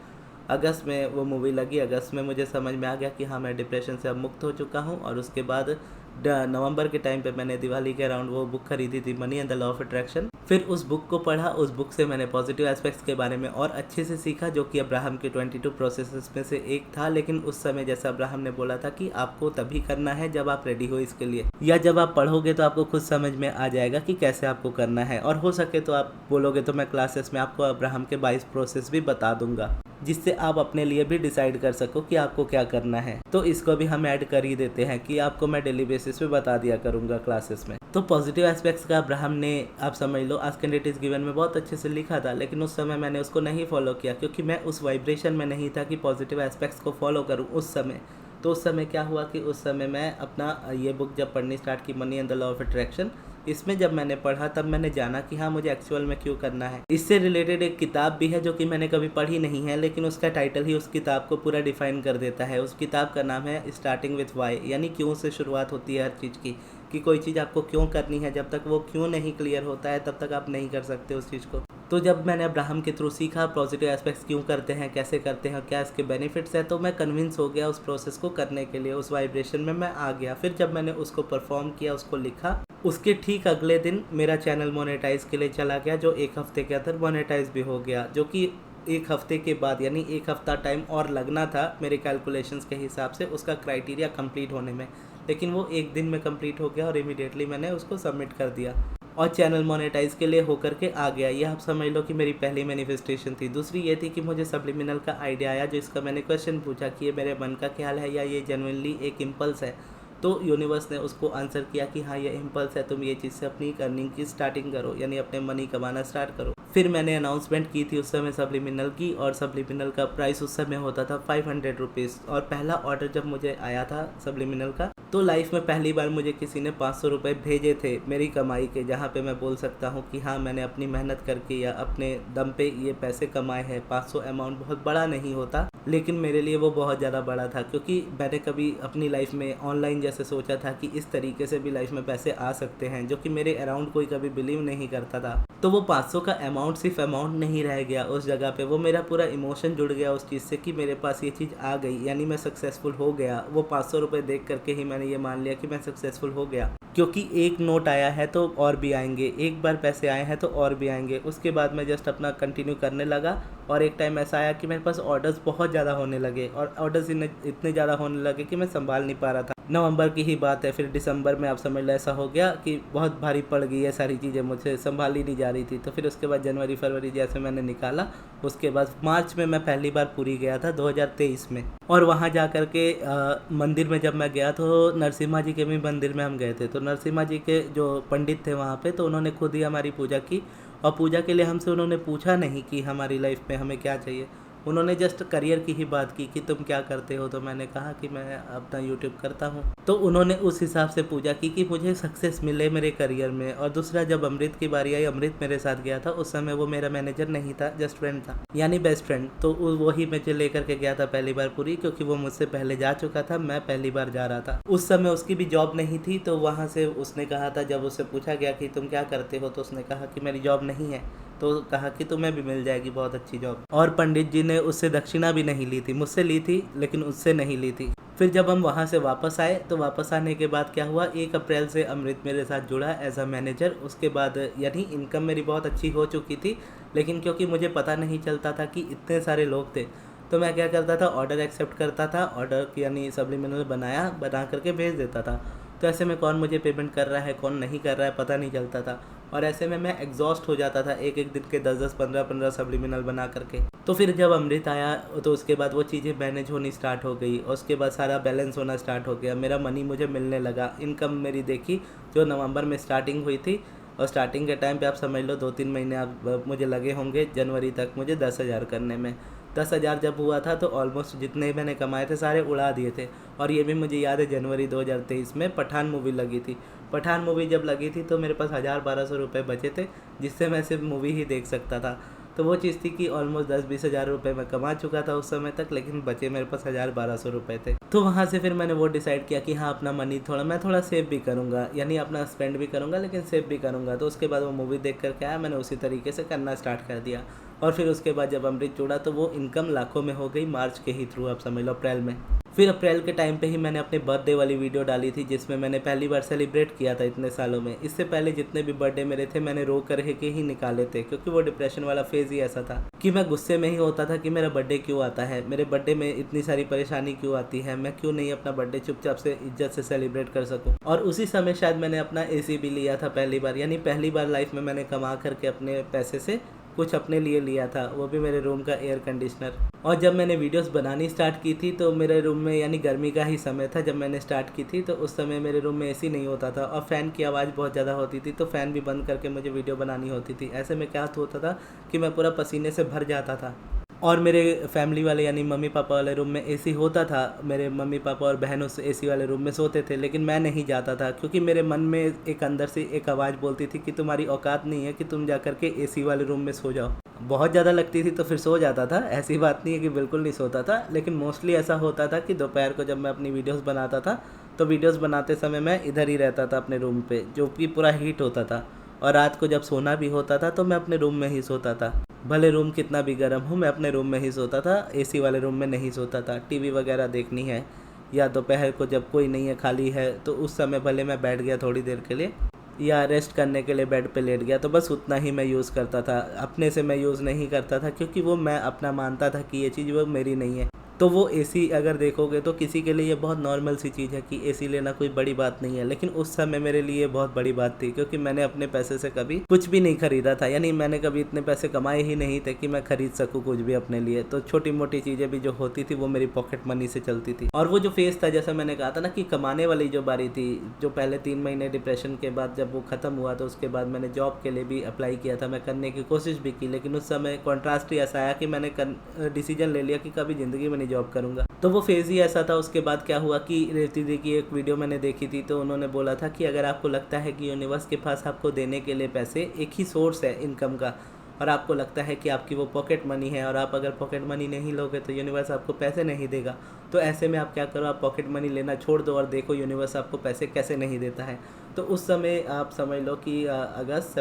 अगस्त में वो मूवी लगी। अगस्त में मुझे समझ में आ गया कि हाँ, मैं डिप्रेशन से अब मुक्त हो चुका हूँ। और उसके बाद नवंबर के टाइम पे मैंने दिवाली के अराउंड वो बुक खरीदी थी, money and the law of attraction. फिर उस बुक को पढ़ा, उस बुक से मैंने पॉजिटिव एस्पेक्ट्स के बारे में और अच्छे से सीखा, जो कि अब्राहम के 22 प्रोसेसेस में से एक था। लेकिन उस समय जैसा अब्राहम ने बोला था कि आपको तभी करना है जब आप रेडी हो इसके लिए, या जब आप पढ़ोगे तो आपको खुद समझ में आ जाएगा कि कैसे आपको करना है। और हो सके तो आप बोलोगे तो मैं क्लासेस में आपको अब्राहम के 22 प्रोसेस भी बता दूंगा, जिससे आप अपने लिए भी डिसाइड कर सको कि आपको क्या करना है। तो इसको भी हम ऐड कर ही देते हैं कि आपको मैं डेली बेसिस पे बता दिया करूंगा क्लासेस में। तो पॉजिटिव एस्पेक्ट्स का अब्राहम ने, आप समझ लो, ask and it is given में बहुत अच्छे से लिखा था, लेकिन उस समय मैंने उसको नहीं फॉलो किया, क्योंकि मैं उस वाइब्रेशन में नहीं था कि पॉजिटिव एस्पेक्ट्स को फॉलो करूँ उस समय। तो उस समय क्या हुआ कि उस समय मैं अपना ये बुक जब पढ़नी स्टार्ट की, money and the law of attraction, इसमें जब मैंने पढ़ा तब मैंने जाना कि हाँ मुझे एक्चुअल में क्यों करना है। इससे रिलेटेड एक किताब भी है जो कि मैंने कभी पढ़ी नहीं है, लेकिन उसका टाइटल ही उस किताब को पूरा डिफाइन कर देता है। उस किताब का नाम है स्टार्टिंग विथ वाई, यानी क्यों से शुरुआत होती है हर चीज़ की, कि कोई चीज़ आपको क्यों करनी है, जब तक वो क्यों नहीं क्लियर होता है तब तक आप नहीं कर सकते उस चीज़ को। तो जब मैंने अब्राहम के थ्रू सीखा पॉजिटिव एस्पेक्ट्स क्यों करते हैं, कैसे करते हैं, क्या इसके बेनिफिट्स हैं, तो मैं कन्विंस हो गया उस प्रोसेस को करने के लिए, उस वाइब्रेशन में मैं आ गया। फिर जब मैंने उसको परफॉर्म किया, उसको लिखा, उसके ठीक अगले दिन मेरा चैनल मोनेटाइज के लिए चला गया, जो 1 हफ्ते के अंदर मोनेटाइज भी हो गया। जो कि 1 हफ्ते के बाद, यानी 1 हफ्ता टाइम और लगना था मेरे कैलकुलेशंस के हिसाब से उसका क्राइटेरिया कंप्लीट होने में, लेकिन वो 1 दिन में कंप्लीट हो गया और इमीडिएटली मैंने उसको सबमिट कर दिया और चैनल मोनेटाइज के लिए होकर के आ गया। ये आप समझ लो कि मेरी पहली मैनिफेस्टेशन थी। दूसरी ये थी कि मुझे सब्लिमिनल का आइडिया आया, जो इसका मैंने क्वेश्चन पूछा कि ये मेरे मन का ख्याल है या ये जेन्युइनली एक इम्पल्स है, तो यूनिवर्स ने उसको आंसर किया कि हाँ ये इम्पल्स है, तुम ये चीज़ से अपनी अर्निंग की स्टार्टिंग करो, यानी अपने मनी कमाना स्टार्ट करो। फिर मैंने अनाउंसमेंट की थी उस समय सब्लिमिनल की, और सब्लिमिनल का प्राइस उस समय होता था 500 रुपीज़। और पहला ऑर्डर जब मुझे आया था सब्लिमिनल का, तो लाइफ में पहली बार मुझे किसी ने 500 रुपये भेजे थे मेरी कमाई के, जहाँ पे मैं बोल सकता हूँ कि हाँ मैंने अपनी मेहनत करके या अपने दम पे ये पैसे कमाए हैं। 500 अमाउंट बहुत बड़ा नहीं होता, लेकिन मेरे लिए वो बहुत ज़्यादा बड़ा था, क्योंकि मैंने कभी अपनी लाइफ में ऑनलाइन जैसे सोचा था कि इस तरीके से भी लाइफ में पैसे आ सकते हैं, जो कि मेरे अराउंड कोई कभी बिलीव नहीं करता था। तो वो 500 का अमाउंट सिर्फ अमाउंट नहीं रह गया उस जगह पे, वो मेरा पूरा इमोशन जुड़ गया उस चीज़ से कि मेरे पास ये चीज़ आ गई, यानी मैं सक्सेसफुल हो गया। वो 500 रुपये देख करके ही मैंने ये मान लिया कि मैं सक्सेसफुल हो गया, क्योंकि एक नोट आया है तो और भी आएंगे, एक बार पैसे आए हैं तो और भी आएंगे। उसके बाद मैं जस्ट अपना कंटिन्यू करने लगा, और एक टाइम ऐसा आया कि मेरे पास ऑर्डर्स बहुत ज़्यादा होने लगे, और ऑर्डर्स इतने ज़्यादा होने लगे कि मैं संभाल नहीं पा रहा था। नवंबर की ही बात है, फिर दिसंबर में आप समझ लो ऐसा हो गया कि बहुत भारी पड़ गई है सारी चीज़ें, मुझसे संभाली नहीं जा रही थी। तो फिर उसके बाद जनवरी फरवरी जैसे मैंने निकाला, उसके बाद मार्च में मैं पहली बार पूरी गया था 2023 में। और वहाँ जा कर के मंदिर में जब मैं गया तो नरसिम्हा जी के भी मंदिर में हम गए थे। तो नरसिम्हा जी के जो पंडित थे वहाँ पे, तो उन्होंने खुद ही हमारी पूजा की, और पूजा के लिए हमसे उन्होंने पूछा नहीं कि हमारी लाइफ में हमें क्या चाहिए, उन्होंने जस्ट करियर की ही बात की कि तुम क्या करते हो। तो मैंने कहा कि मैं अपना यूट्यूब करता हूँ। तो उन्होंने उस हिसाब से पूजा की कि मुझे सक्सेस मिले मेरे करियर में। और दूसरा, जब अमृत की बारी आई, अमृत मेरे साथ गया था, उस समय वो मेरा मैनेजर नहीं था, जस्ट फ्रेंड था, यानी बेस्ट फ्रेंड। तो वही मुझे लेकर के गया था पहली बार पूरी, क्योंकि वो मुझसे पहले जा चुका था, मैं पहली बार जा रहा था। उस समय उसकी भी जॉब नहीं थी, तो वहाँ से उसने कहा था, जब उससे पूछा गया कि तुम क्या करते हो, तो उसने कहा कि मेरी जॉब नहीं है। तो कहा कि तुम्हें भी मिल जाएगी बहुत अच्छी जॉब। और पंडित जी ने उससे दक्षिणा भी नहीं ली थी, मुझसे ली थी लेकिन उससे नहीं ली थी। फिर जब हम वहाँ से वापस आए, तो वापस आने के बाद क्या हुआ, 1 अप्रैल से अमृत मेरे साथ जुड़ा एज अ मैनेजर। उसके बाद यानी इनकम मेरी बहुत अच्छी हो चुकी थी, लेकिन क्योंकि मुझे पता नहीं चलता था कि इतने सारे लोग थे, तो मैं क्या करता था, ऑर्डर एक्सेप्ट करता था, ऑर्डर यानी सब्लिमिनल बना करके भेज देता था। तो ऐसे में कौन मुझे पेमेंट कर रहा है कौन नहीं कर रहा है पता नहीं चलता था, और ऐसे में मैं एग्जॉस्ट हो जाता था एक दिन के 10-10 15-15 सब्लिमिनल बना करके। तो फिर जब अमृत आया, तो उसके बाद वो चीज़ें मैनेज होनी स्टार्ट हो गई, और उसके बाद सारा बैलेंस होना स्टार्ट हो गया, मेरा मनी मुझे मिलने लगा। इनकम मेरी देखी जो नवंबर में स्टार्टिंग हुई थी, और स्टार्टिंग के टाइम पे आप समझ लो 2-3 महीने आप मुझे लगे होंगे जनवरी तक मुझे 10,000 करने में। 10,000 जब हुआ था तो ऑलमोस्ट जितने मैंने कमाए थे सारे उड़ा दिए थे। और ये भी मुझे याद है, जनवरी 2023 में पठान मूवी लगी थी। पठान मूवी जब लगी थी तो मेरे पास 1,000-1,200 रुपये बचे थे, जिससे मैं सिर्फ मूवी ही देख सकता था। तो वो चीज़ थी कि ऑलमोस्ट 10-20 हज़ार रुपये मैं कमा चुका था उस समय तक, लेकिन बचे मेरे पास 1,000-1,200 रुपये थे। तो वहाँ से फिर मैंने वो डिसाइड किया कि हाँ अपना मनी मैं थोड़ा सेव भी करूँगा, यानी अपना स्पेंड भी करूँगा लेकिन सेव भी करूँगा। तो उसके बाद वो मूवी देख करके आया, मैंने उसी तरीके से करना स्टार्ट कर दिया। और फिर उसके बाद जब अमृत जुड़ा तो वो इनकम लाखों में हो गई, मार्च के ही थ्रू आप समझ लो अप्रैल में। फिर अप्रैल के टाइम पे ही मैंने अपने बर्थडे वाली वीडियो डाली थी, जिसमें मैंने पहली बार सेलिब्रेट किया था इतने सालों में। इससे पहले जितने भी बर्थडे मेरे थे मैंने रो कर के ही निकाले थे, क्योंकि वो डिप्रेशन वाला फेज़ ही ऐसा था कि मैं गुस्से में ही होता था कि मेरा बर्थडे क्यों आता है, मेरे बर्थडे में इतनी सारी परेशानी क्यों आती है, मैं क्यों नहीं अपना बर्थडे चुपचाप से इज्जत से सेलिब्रेट कर सकूँ। और उसी समय शायद मैंने अपना AC भी लिया था पहली बार, यानी पहली बार लाइफ में मैंने कमा करके अपने पैसे से कुछ अपने लिए लिया था, वो भी मेरे रूम का एयर कंडीशनर। और जब मैंने वीडियोस बनानी स्टार्ट की थी तो मेरे रूम में, यानी गर्मी का ही समय था जब मैंने स्टार्ट की थी, तो उस समय मेरे रूम में AC नहीं होता था और फ़ैन की आवाज़ बहुत ज़्यादा होती थी, तो फ़ैन भी बंद करके मुझे वीडियो बनानी होती थी। ऐसे में क्या होता था कि मैं पूरा पसीने से भर जाता था। और मेरे फैमिली वाले यानी मम्मी पापा वाले रूम में एसी होता था, मेरे मम्मी पापा और बहन उस एसी वाले रूम में सोते थे, लेकिन मैं नहीं जाता था क्योंकि मेरे मन में एक अंदर से एक आवाज़ बोलती थी कि तुम्हारी औकात नहीं है कि तुम जा कर के एसी वाले रूम में सो जाओ। बहुत ज़्यादा लगती थी तो फिर सो जाता था, ऐसी बात नहीं है कि बिल्कुल नहीं सोता था, लेकिन मोस्टली ऐसा होता था कि दोपहर को जब मैं अपनी वीडियोस बनाता था तो वीडियोस बनाते समय मैं इधर ही रहता था अपने रूम पे, जो कि पूरा हीट होता था। और रात को जब सोना भी होता था तो मैं अपने रूम में ही सोता था, भले रूम कितना भी गर्म हो मैं अपने रूम में ही सोता था, एसी वाले रूम में नहीं सोता था। टीवी वगैरह देखनी है या दोपहर को जब कोई नहीं है, खाली है, तो उस समय भले मैं बैठ गया थोड़ी देर के लिए या रेस्ट करने के लिए बेड पे लेट गया, तो बस उतना ही मैं यूज़ करता था। अपने से मैं यूज़ नहीं करता था क्योंकि वो मैं अपना मानता था कि ये चीज़ वो मेरी नहीं है। तो वो एसी अगर देखोगे तो किसी के लिए ये बहुत नॉर्मल सी चीज़ है कि एसी लेना कोई बड़ी बात नहीं है, लेकिन उस समय मेरे लिए बहुत बड़ी बात थी क्योंकि मैंने अपने पैसे से कभी कुछ भी नहीं खरीदा था, यानी मैंने कभी इतने पैसे कमाए ही नहीं थे कि मैं खरीद सकूँ कुछ भी अपने लिए। तो छोटी मोटी चीज़ें भी जो होती थी वो मेरी पॉकेट मनी से चलती थी। और वो जो फेज़ था, जैसा मैंने कहा था ना कि कमाने वाली जो बारी थी, जो पहले 3 महीने डिप्रेशन के बाद जब वो ख़त्म हुआ तो उसके बाद मैंने जॉब के लिए भी अप्लाई किया था, मैं करने की कोशिश भी की, लेकिन उस समय कॉन्ट्रास्ट ही ऐसा आया कि मैंने डिसीजन ले लिया कि कभी ज़िंदगी में नहीं जॉब करूँगा। तो वो फेज़ ही ऐसा था। उसके बाद क्या हुआ कि रेवती दी की एक वीडियो मैंने देखी थी, तो उन्होंने बोला था कि अगर आपको लगता है कि यूनिवर्स के पास आपको देने के लिए पैसे एक ही सोर्स है इनकम का, और आपको लगता है कि आपकी वो पॉकेट मनी है, और आप अगर पॉकेट मनी नहीं लोगे तो यूनिवर्स आपको पैसे नहीं देगा, तो ऐसे में आप क्या करो, आप पॉकेट मनी लेना छोड़ दो और देखो यूनिवर्स आपको पैसे कैसे नहीं देता है। तो उस समय आप समझ लो कि अगस्त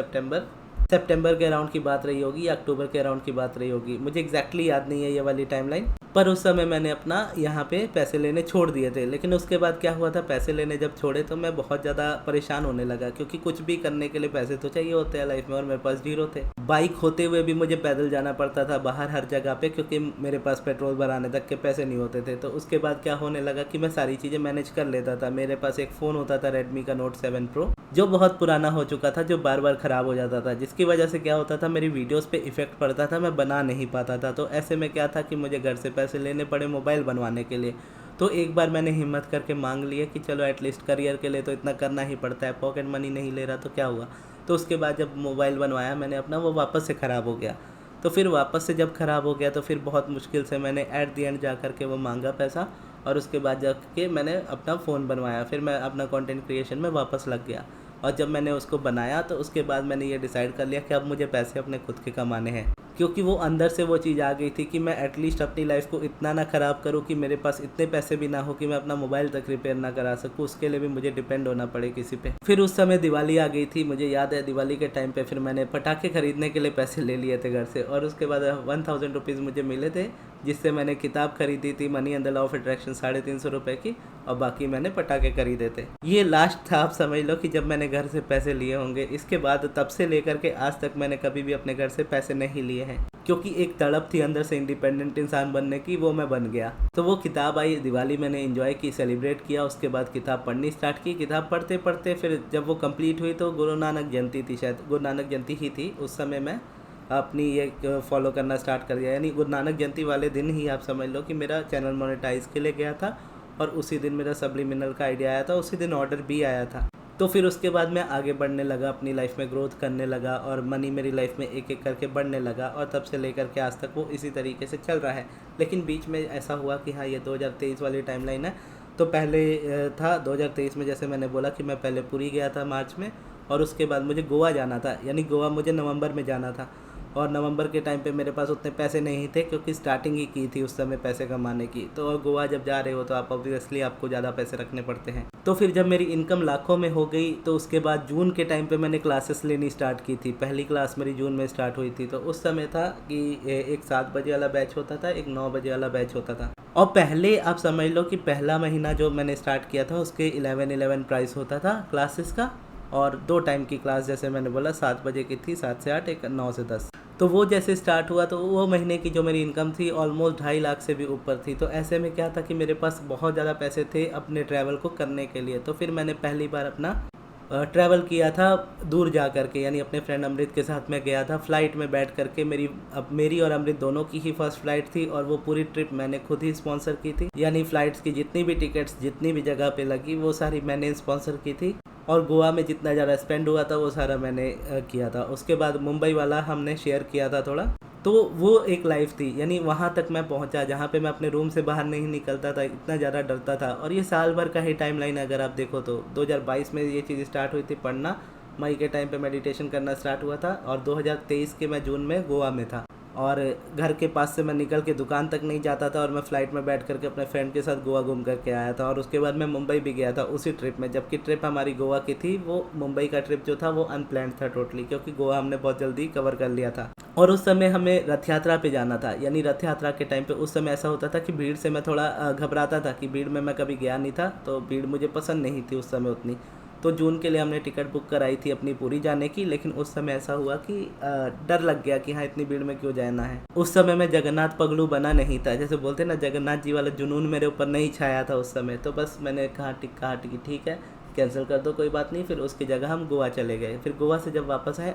सितंबर के अराउंड की बात रही होगी या अक्टूबर के अराउंड की बात रही होगी, मुझे एग्जैक्टली याद नहीं है ये वाली टाइमलाइन। पर उस समय मैंने अपना यहाँ पे पैसे लेने छोड़ दिए थे। लेकिन उसके बाद क्या हुआ था, पैसे लेने जब छोड़े तो मैं बहुत ज़्यादा परेशान होने लगा, क्योंकि कुछ भी करने के लिए पैसे तो चाहिए होते हैं लाइफ में, और मेरे पास जीरो थे। बाइक होते हुए भी मुझे पैदल जाना पड़ता था बाहर हर जगह पे, क्योंकि मेरे पास पेट्रोल भराने तक के पैसे नहीं होते थे। तो उसके बाद क्या होने लगा कि मैं सारी चीज़ें मैनेज कर लेता था। मेरे पास एक फ़ोन होता था रेडमी का नोट 7 प्रो, जो बहुत पुराना हो चुका था, जो बार बार ख़राब हो जाता था, जिसकी वजह से क्या होता था, मेरी वीडियोस पे इफ़ेक्ट पड़ता था, मैं बना नहीं पाता था। तो ऐसे में क्या था कि मुझे घर से पैसे लेने पड़े मोबाइल बनवाने के लिए। तो एक बार मैंने हिम्मत करके मांग लिया कि चलो एटलीस्ट करियर के लिए तो इतना करना ही पड़ता है, पॉकेट मनी नहीं ले रहा तो क्या हुआ। तो उसके बाद जब मोबाइल बनवाया मैंने अपना, वो वापस से ख़राब हो गया। तो फिर वापस से जब ख़राब हो गया तो फिर बहुत मुश्किल से मैंने एट दी एंड जा कर के वो मांगा पैसा, और उसके बाद जाके मैंने अपना फ़ोन बनवाया। फिर मैं अपना कंटेंट क्रिएशन में वापस लग गया, और जब मैंने उसको बनाया तो उसके बाद मैंने ये डिसाइड कर लिया कि अब मुझे पैसे अपने खुद के कमाने हैं, क्योंकि वो अंदर से वो चीज़ आ गई थी कि मैं एटलीस्ट अपनी लाइफ को इतना ना ख़राब करूँ कि मेरे पास इतने पैसे भी ना हो कि मैं अपना मोबाइल तक रिपेयर ना करा सकूँ, उसके लिए भी मुझे डिपेंड होना पड़े किसी पे। फिर उस समय दिवाली आ गई थी, मुझे याद है दिवाली के टाइम पे फिर मैंने पटाखे खरीदने के लिए पैसे ले लिए थे घर से, और उसके बाद 1000 रुपीज़ मुझे मिले थे, जिससे मैंने किताब खरीदी थी money and the law of attraction 350 रुपये की, और बाकी मैंने पटाखे खरीदे थे। ये लास्ट था, आप समझ लो कि जब मैंने घर से पैसे लिए होंगे। इसके बाद तब से लेकर के आज तक मैंने कभी भी अपने घर से पैसे नहीं लिए हैं, क्योंकि एक तड़प थी अंदर से इंडिपेंडेंट इंसान बनने की, वो मैं बन गया। तो वो किताब आई, दिवाली मैंने एंजॉय की, सेलिब्रेट किया। उसके बाद किताब पढ़नी स्टार्ट की। किताब पढ़ते पढ़ते फिर जब वो कंप्लीट हुई तो गुरु नानक जयंती थी, शायद गुरु नानक जयंती ही थी। उस समय मैं अपनी ये फॉलो करना स्टार्ट कर दिया, यानी गुरु नानक जयंती वाले दिन ही आप समझ लो कि मेरा चैनल मोनेटाइज के लिए गया था, और उसी दिन मेरा सब्लिमिनल का आइडिया आया था, उसी दिन ऑर्डर भी आया था। तो फिर उसके बाद मैं आगे बढ़ने लगा, अपनी लाइफ में ग्रोथ करने लगा, और मनी मेरी लाइफ में एक एक करके बढ़ने लगा, और तब से लेकर के आज तक वो इसी तरीके से चल रहा है। लेकिन बीच में ऐसा हुआ कि हाँ, ये 2023 वाली टाइमलाइन है। तो पहले था 2023 में, जैसे मैंने बोला कि मैं पहले पुरी गया था मार्च में, और उसके बाद मुझे गोवा जाना था, यानी गोवा मुझे नवंबर में जाना था। और नवंबर के टाइम पे मेरे पास उतने पैसे नहीं थे, क्योंकि स्टार्टिंग ही की थी उस समय पैसे कमाने की। तो गोवा जब जा रहे हो तो आप ऑब्वियसली आपको ज़्यादा पैसे रखने पड़ते हैं। तो फिर जब मेरी इनकम लाखों में हो गई तो उसके बाद जून के टाइम पे मैंने क्लासेस लेनी स्टार्ट की थी। पहली क्लास मेरी जून में स्टार्ट हुई थी। तो उस समय था कि एक 7 बजे वाला बैच होता था, एक 9 बजे वाला बैच होता था। और पहले आप समझ लो कि पहला महीना जो मैंने स्टार्ट किया था उसके 11 प्राइस होता था क्लासेस का, और 2 टाइम की क्लास, जैसे मैंने बोला 7 बजे की थी, 7 से 8, एक 9 से 10। तो वो जैसे स्टार्ट हुआ तो वो महीने की जो मेरी इनकम थी ऑलमोस्ट 2.5 लाख से भी ऊपर थी। तो ऐसे में क्या था कि मेरे पास बहुत ज़्यादा पैसे थे अपने ट्रैवल को करने के लिए। तो फिर मैंने पहली बार अपना ट्रैवल किया था दूर जा कर के, यानी अपने फ्रेंड अमृत के साथ मैं गया था फ़्लाइट में बैठ कर के। मेरी और अमृत दोनों की ही फर्स्ट फ़्लाइट थी, और वो पूरी ट्रिप मैंने खुद ही स्पॉन्सर की थी, यानी फ़्लाइट्स की जितनी भी टिकट्स जितनी भी जगह पे लगी वो सारी मैंने स्पॉन्सर की थी। और गोवा में जितना ज़्यादा स्पेंड हुआ था वो सारा मैंने किया था। उसके बाद मुंबई वाला हमने शेयर किया था थोड़ा, तो वो एक लाइफ थी, यानी वहाँ तक मैं पहुँचा जहाँ पे मैं अपने रूम से बाहर नहीं निकलता था, इतना ज़्यादा डरता था। और ये साल भर का ही टाइमलाइन अगर आप देखो तो 2022 में ये चीज़ स्टार्ट हुई थी पढ़ना, मई के टाइम पे मेडिटेशन करना स्टार्ट हुआ था, और 2023 के मैं जून में गोवा में था। और घर के पास से मैं निकल के दुकान तक नहीं जाता था, और मैं फ़्लाइट में बैठ करके अपने फ्रेंड के साथ गोवा घूम करके आया था। और उसके बाद मैं मुंबई भी गया था उसी ट्रिप में, जबकि ट्रिप हमारी गोवा की थी, वो मुंबई का ट्रिप जो था वो अनप्लैन्ड था टोटली, क्योंकि गोवा हमने बहुत जल्दी कवर कर लिया था। और उस समय हमें रथ यात्रा पे जाना था, यानी रथ यात्रा के टाइम पे उस समय ऐसा होता था कि भीड़ से मैं थोड़ा घबराता था, कि भीड़ में मैं कभी गया नहीं था, तो भीड़ मुझे पसंद नहीं थी उस समय उतनी। तो जून के लिए हमने टिकट बुक कराई थी अपनी पूरी जाने की, लेकिन उस समय ऐसा हुआ कि डर लग गया कि हाँ इतनी भीड़ में क्यों जाना है। उस समय मैं जगन्नाथ पगलू बना नहीं था, जैसे बोलते ना जगन्नाथ जी वाला जुनून मेरे ऊपर नहीं छाया था उस समय। तो बस मैंने कहा टिकट ठीक है कैंसिल कर दो, कोई बात नहीं। फिर उसकी जगह हम गोवा चले गए। फिर गोवा से जब वापस आए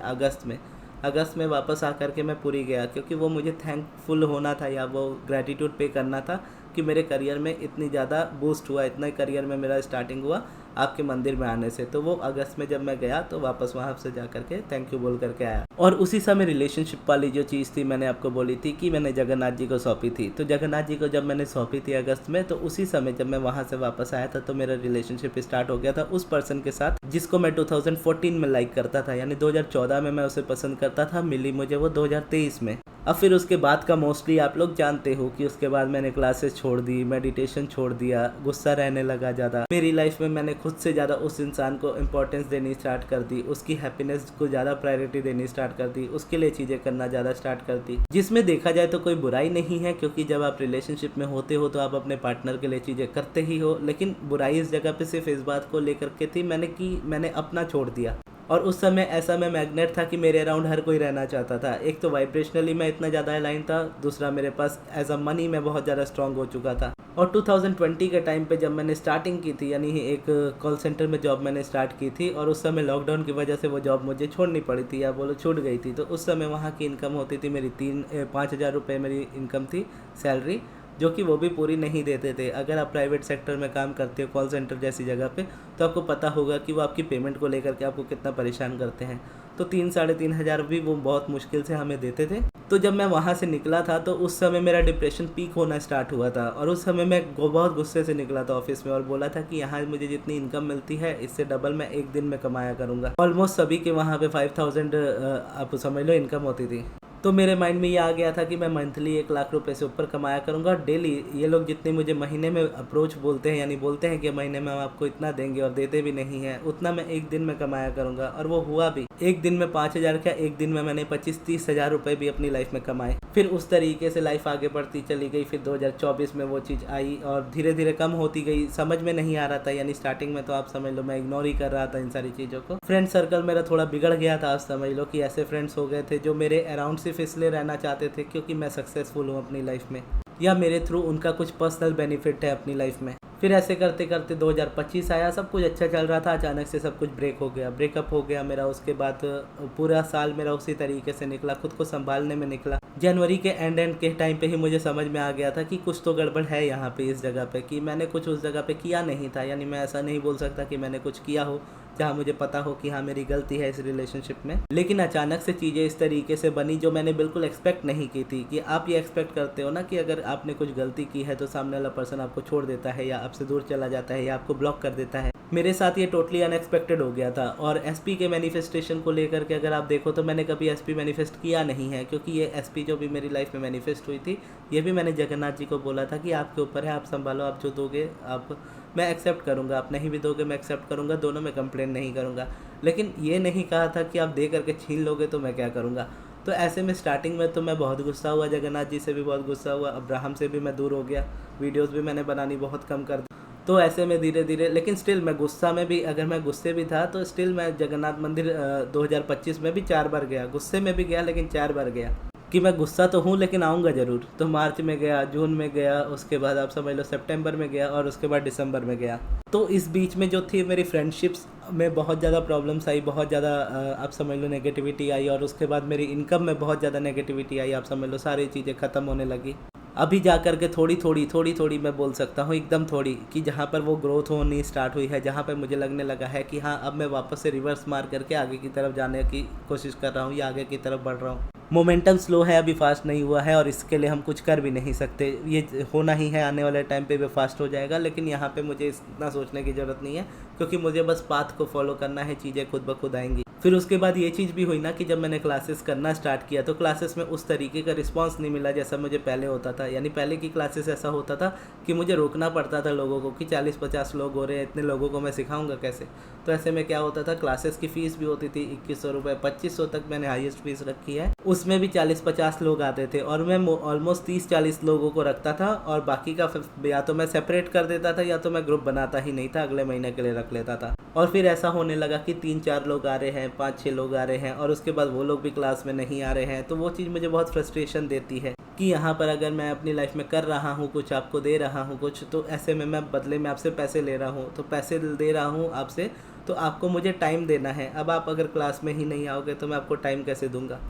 अगस्त में वापस आकर के मैं पुरी गया, क्योंकि वो मुझे थैंकफुल होना था, या वो ग्रैटिट्यूड पे करना था कि मेरे करियर में इतनी ज़्यादा बूस्ट हुआ, इतना करियर में मेरा स्टार्टिंग हुआ आपके मंदिर में आने से। तो वो अगस्त में जब मैं गया तो वापस वहाँ से जा करके थैंक यू बोल करके आया। और उसी समय रिलेशनशिप वाली जो चीज़ थी मैंने आपको बोली थी कि मैंने जगन्नाथ जी को सौंपी थी, तो जगन्नाथ जी को जब मैंने सौंपी थी अगस्त में, तो उसी समय जब मैं वहाँ से वापस आया था तो मेरा रिलेशनशिप स्टार्ट हो गया था उस पर्सन के साथ जिसको मैं 2014 में लाइक करता था, यानी 2014 में मैं उसे पसंद करता था। मिली मुझे वो 2023 में। अब फिर उसके बाद का मोस्टली आप लोग जानते हो कि उसके बाद मैंने क्लासेस छोड़ दी, मेडिटेशन छोड़ दिया, गुस्सा रहने लगा ज़्यादा मेरी लाइफ में। मैंने खुद से ज़्यादा उस इंसान को इम्पोर्टेंस देनी स्टार्ट कर दी, उसकी हैप्पीनेस को ज़्यादा प्रायोरिटी देनी स्टार्ट कर दी, उसके लिए चीज़ें करना ज़्यादा स्टार्ट कर दी, जिसमें देखा जाए तो कोई बुराई नहीं है, क्योंकि जब आप रिलेशनशिप में होते हो तो आप अपने पार्टनर के लिए चीज़ें करते ही हो। लेकिन बुराई इस जगह पे सिर्फ इस बात को लेकर के थी मैंने अपना छोड़ दिया। और उस समय ऐसा मैं मैग्नेट था कि मेरे अराउंड हर कोई रहना चाहता था। एक तो वाइब्रेशनली मैं इतना ज़्यादा अलाइन था, दूसरा मेरे पास एज अ मनी मैं बहुत ज़्यादा स्ट्रांग हो चुका था। और 2020 के टाइम पे जब मैंने स्टार्टिंग की थी, यानी एक कॉल सेंटर में जॉब मैंने स्टार्ट की थी, और उस समय लॉकडाउन की वजह से वो जॉब मुझे छोड़नी पड़ी थी, या बोलो छूट गई थी। तो उस समय वहाँ की इनकम होती थी मेरी 5,000 रुपये मेरी इनकम थी सैलरी, जो कि वो भी पूरी नहीं देते थे। अगर आप प्राइवेट सेक्टर में काम करते हो कॉल सेंटर जैसी जगह पे, तो आपको पता होगा कि वो आपकी पेमेंट को लेकर के आपको कितना परेशान करते हैं। तो 3-3.5 हज़ार भी वो बहुत मुश्किल से हमें देते थे। तो जब मैं वहाँ से निकला था तो उस समय मेरा डिप्रेशन पीक होना स्टार्ट हुआ था, और उस समय मैं बहुत गुस्से से निकला था ऑफिस में, और बोला था कि यहाँ मुझे जितनी इनकम मिलती है इससे डबल मैं एक दिन में कमाया करूँगा। ऑलमोस्ट सभी के वहाँ पे 5,000 आप समझ लो इनकम होती थी। तो मेरे माइंड में ये आ गया था कि मैं मंथली 1,00,000 रुपए से ऊपर कमाया करूँगा डेली। ये लोग जितने मुझे महीने में अप्रोच बोलते हैं, यानी बोलते हैं कि महीने में हम आपको इतना देंगे और देते भी नहीं हैं, उतना मैं एक दिन में कमाया करूँगा। और वो हुआ भी। एक दिन में 5,000 क्या, एक दिन में मैंने 25-30 हज़ार रुपये भी अपनी लाइफ में कमाए। फिर उस तरीके से लाइफ आगे बढ़ती चली गई। फिर 2024 में वो चीज़ आई और धीरे धीरे कम होती गई, समझ में नहीं आ रहा था। यानी स्टार्टिंग में तो आप समझ लो मैं इग्नोर ही कर रहा था इन सारी चीज़ों को। फ्रेंड सर्कल मेरा थोड़ा बिगड़ गया था, आप समझ लो कि ऐसे फ्रेंड्स हो गए थे जो मेरे अराउंड सिर्फ इसलिए रहना चाहते थे क्योंकि मैं सक्सेसफुल हूँ अपनी लाइफ में, या मेरे थ्रू उनका कुछ पर्सनल बेनिफिट है अपनी लाइफ में। फिर ऐसे करते करते 2025 आया, सब कुछ अच्छा चल रहा था, अचानक से सब कुछ ब्रेकअप हो गया मेरा। उसके बाद पूरा साल मेरा उसी तरीके से निकला, खुद को संभालने में निकला। जनवरी के एंड के टाइम पे ही मुझे समझ में आ गया था कि कुछ तो गड़बड़ है यहाँ पे, इस जगह पे, कि मैंने कुछ उस जगह पे किया नहीं था। यानी मैं ऐसा नहीं बोल सकता कि मैंने कुछ किया हो जहाँ मुझे पता हो कि हाँ मेरी गलती है इस रिलेशनशिप में, लेकिन अचानक से चीज़ें इस तरीके से बनी जो मैंने बिल्कुल एक्सपेक्ट नहीं की थी। कि आप ये एक्सपेक्ट करते हो ना कि अगर आपने कुछ गलती की है तो सामने वाला पर्सन आपको छोड़ देता है, या आपसे दूर चला जाता है, या आपको ब्लॉक कर देता है। मेरे साथ ये टोटली अनएक्सपेक्टेड हो गया था। और एसपी के मैनिफेस्टेशन को लेकर के अगर आप देखो तो मैंने कभी एसपी मैनिफेस्ट किया नहीं है, क्योंकि ये एसपी जो भी मेरी लाइफ में मैनिफेस्ट हुई थी, ये भी मैंने जगन्नाथ जी को बोला था कि आपके ऊपर है, आप संभालो, आप जो दोगे आप मैं एक्सेप्ट करूँगा, आप नहीं भी दोगे मैं एक्सेप्ट करूँगा, दोनों में कंप्लेन नहीं करूँगा। लेकिन ये नहीं कहा था कि आप दे करके छीन लोगे तो मैं क्या करूँगा। तो ऐसे में स्टार्टिंग में तो मैं बहुत गुस्सा हुआ, जगन्नाथ जी से भी बहुत गुस्सा हुआ, अब्राहम से भी मैं दूर हो गया, वीडियोस भी मैंने बनानी बहुत कम कर दी। तो ऐसे में धीरे धीरे, लेकिन स्टिल मैं गुस्सा में भी, अगर मैं गुस्से भी था तो स्टिल मैं जगन्नाथ मंदिर 2025 में भी 4 बार गया, गुस्से में भी गया लेकिन 4 बार गया, कि मैं गुस्सा तो हूँ लेकिन आऊँगा ज़रूर। तो मार्च में गया, जून में गया, उसके बाद आप समझ लो सितंबर में गया, और उसके बाद दिसंबर में गया। तो इस बीच में जो थी मेरी फ्रेंडशिप्स में बहुत ज़्यादा प्रॉब्लम्स आई, बहुत ज़्यादा आप समझ लो नेगेटिविटी आई, और उसके बाद मेरी इनकम में बहुत ज़्यादा नेगेटिविटी आई, आप समझ लो सारी चीज़ें ख़त्म होने लगी। अभी जा कर के थोड़ी थोड़ी मैं बोल सकता हूँ, एकदम थोड़ी, कि जहाँ पर वो ग्रोथ होनी स्टार्ट हुई है, जहाँ पर मुझे लगने लगा है कि हाँ अब मैं वापस से रिवर्स मार करके आगे की तरफ जाने की कोशिश कर रहा हूँ, या आगे की तरफ बढ़ रहा हूँ। मोमेंटम स्लो है, अभी फास्ट नहीं हुआ है और इसके लिए हम कुछ कर भी नहीं सकते। ये होना ही है, आने वाले टाइम पे भी फास्ट हो जाएगा, लेकिन यहाँ पे मुझे इतना सोचने की ज़रूरत नहीं है, क्योंकि मुझे बस पाथ को फॉलो करना है, चीज़ें खुद ब खुद आएंगी। फिर उसके बाद ये चीज़ भी हुई ना कि जब मैंने क्लासेस करना स्टार्ट किया तो क्लासेस में उस तरीके का रिस्पांस नहीं मिला जैसा मुझे पहले होता था। यानी पहले की क्लासेस ऐसा होता था कि मुझे रोकना पड़ता था लोगों को कि 40-50 लोग हो रहे हैं, इतने लोगों को मैं सिखाऊंगा कैसे। तो ऐसे में क्या होता था, क्लासेस की फ़ीस भी होती थी 2100 रुपये, 2500 तक मैंने हाईएस्ट फीस रखी है। उसमें भी 40-50 लोग आते थे और मैं ऑलमोस्ट 30-40 लोगों को रखता था और बाकी का या तो मैं सेपरेट कर देता था या तो मैं ग्रुप बनाता ही नहीं था, अगले महीने के लिए रख लेता था। और फिर ऐसा होने लगा कि 3-4 लोग आ रहे हैं, 5-6 लोग आ रहे हैं और उसके बाद वो लोग भी क्लास में नहीं आ रहे हैं। तो वो चीज़ मुझे बहुत फ्रस्ट्रेशन देती है कि यहाँ पर अगर मैं अपनी लाइफ में कर रहा हूँ कुछ, आपको दे रहा हूँ कुछ, तो ऐसे में मैं बदले में आपसे पैसे ले रहा हूँ, तो पैसे दे रहा हूँ आपसे, तो आपको मुझे टाइम देना है। अब आप अगर क्लास में ही नहीं आओगे तो मैं आपको टाइम कैसे दूंगा।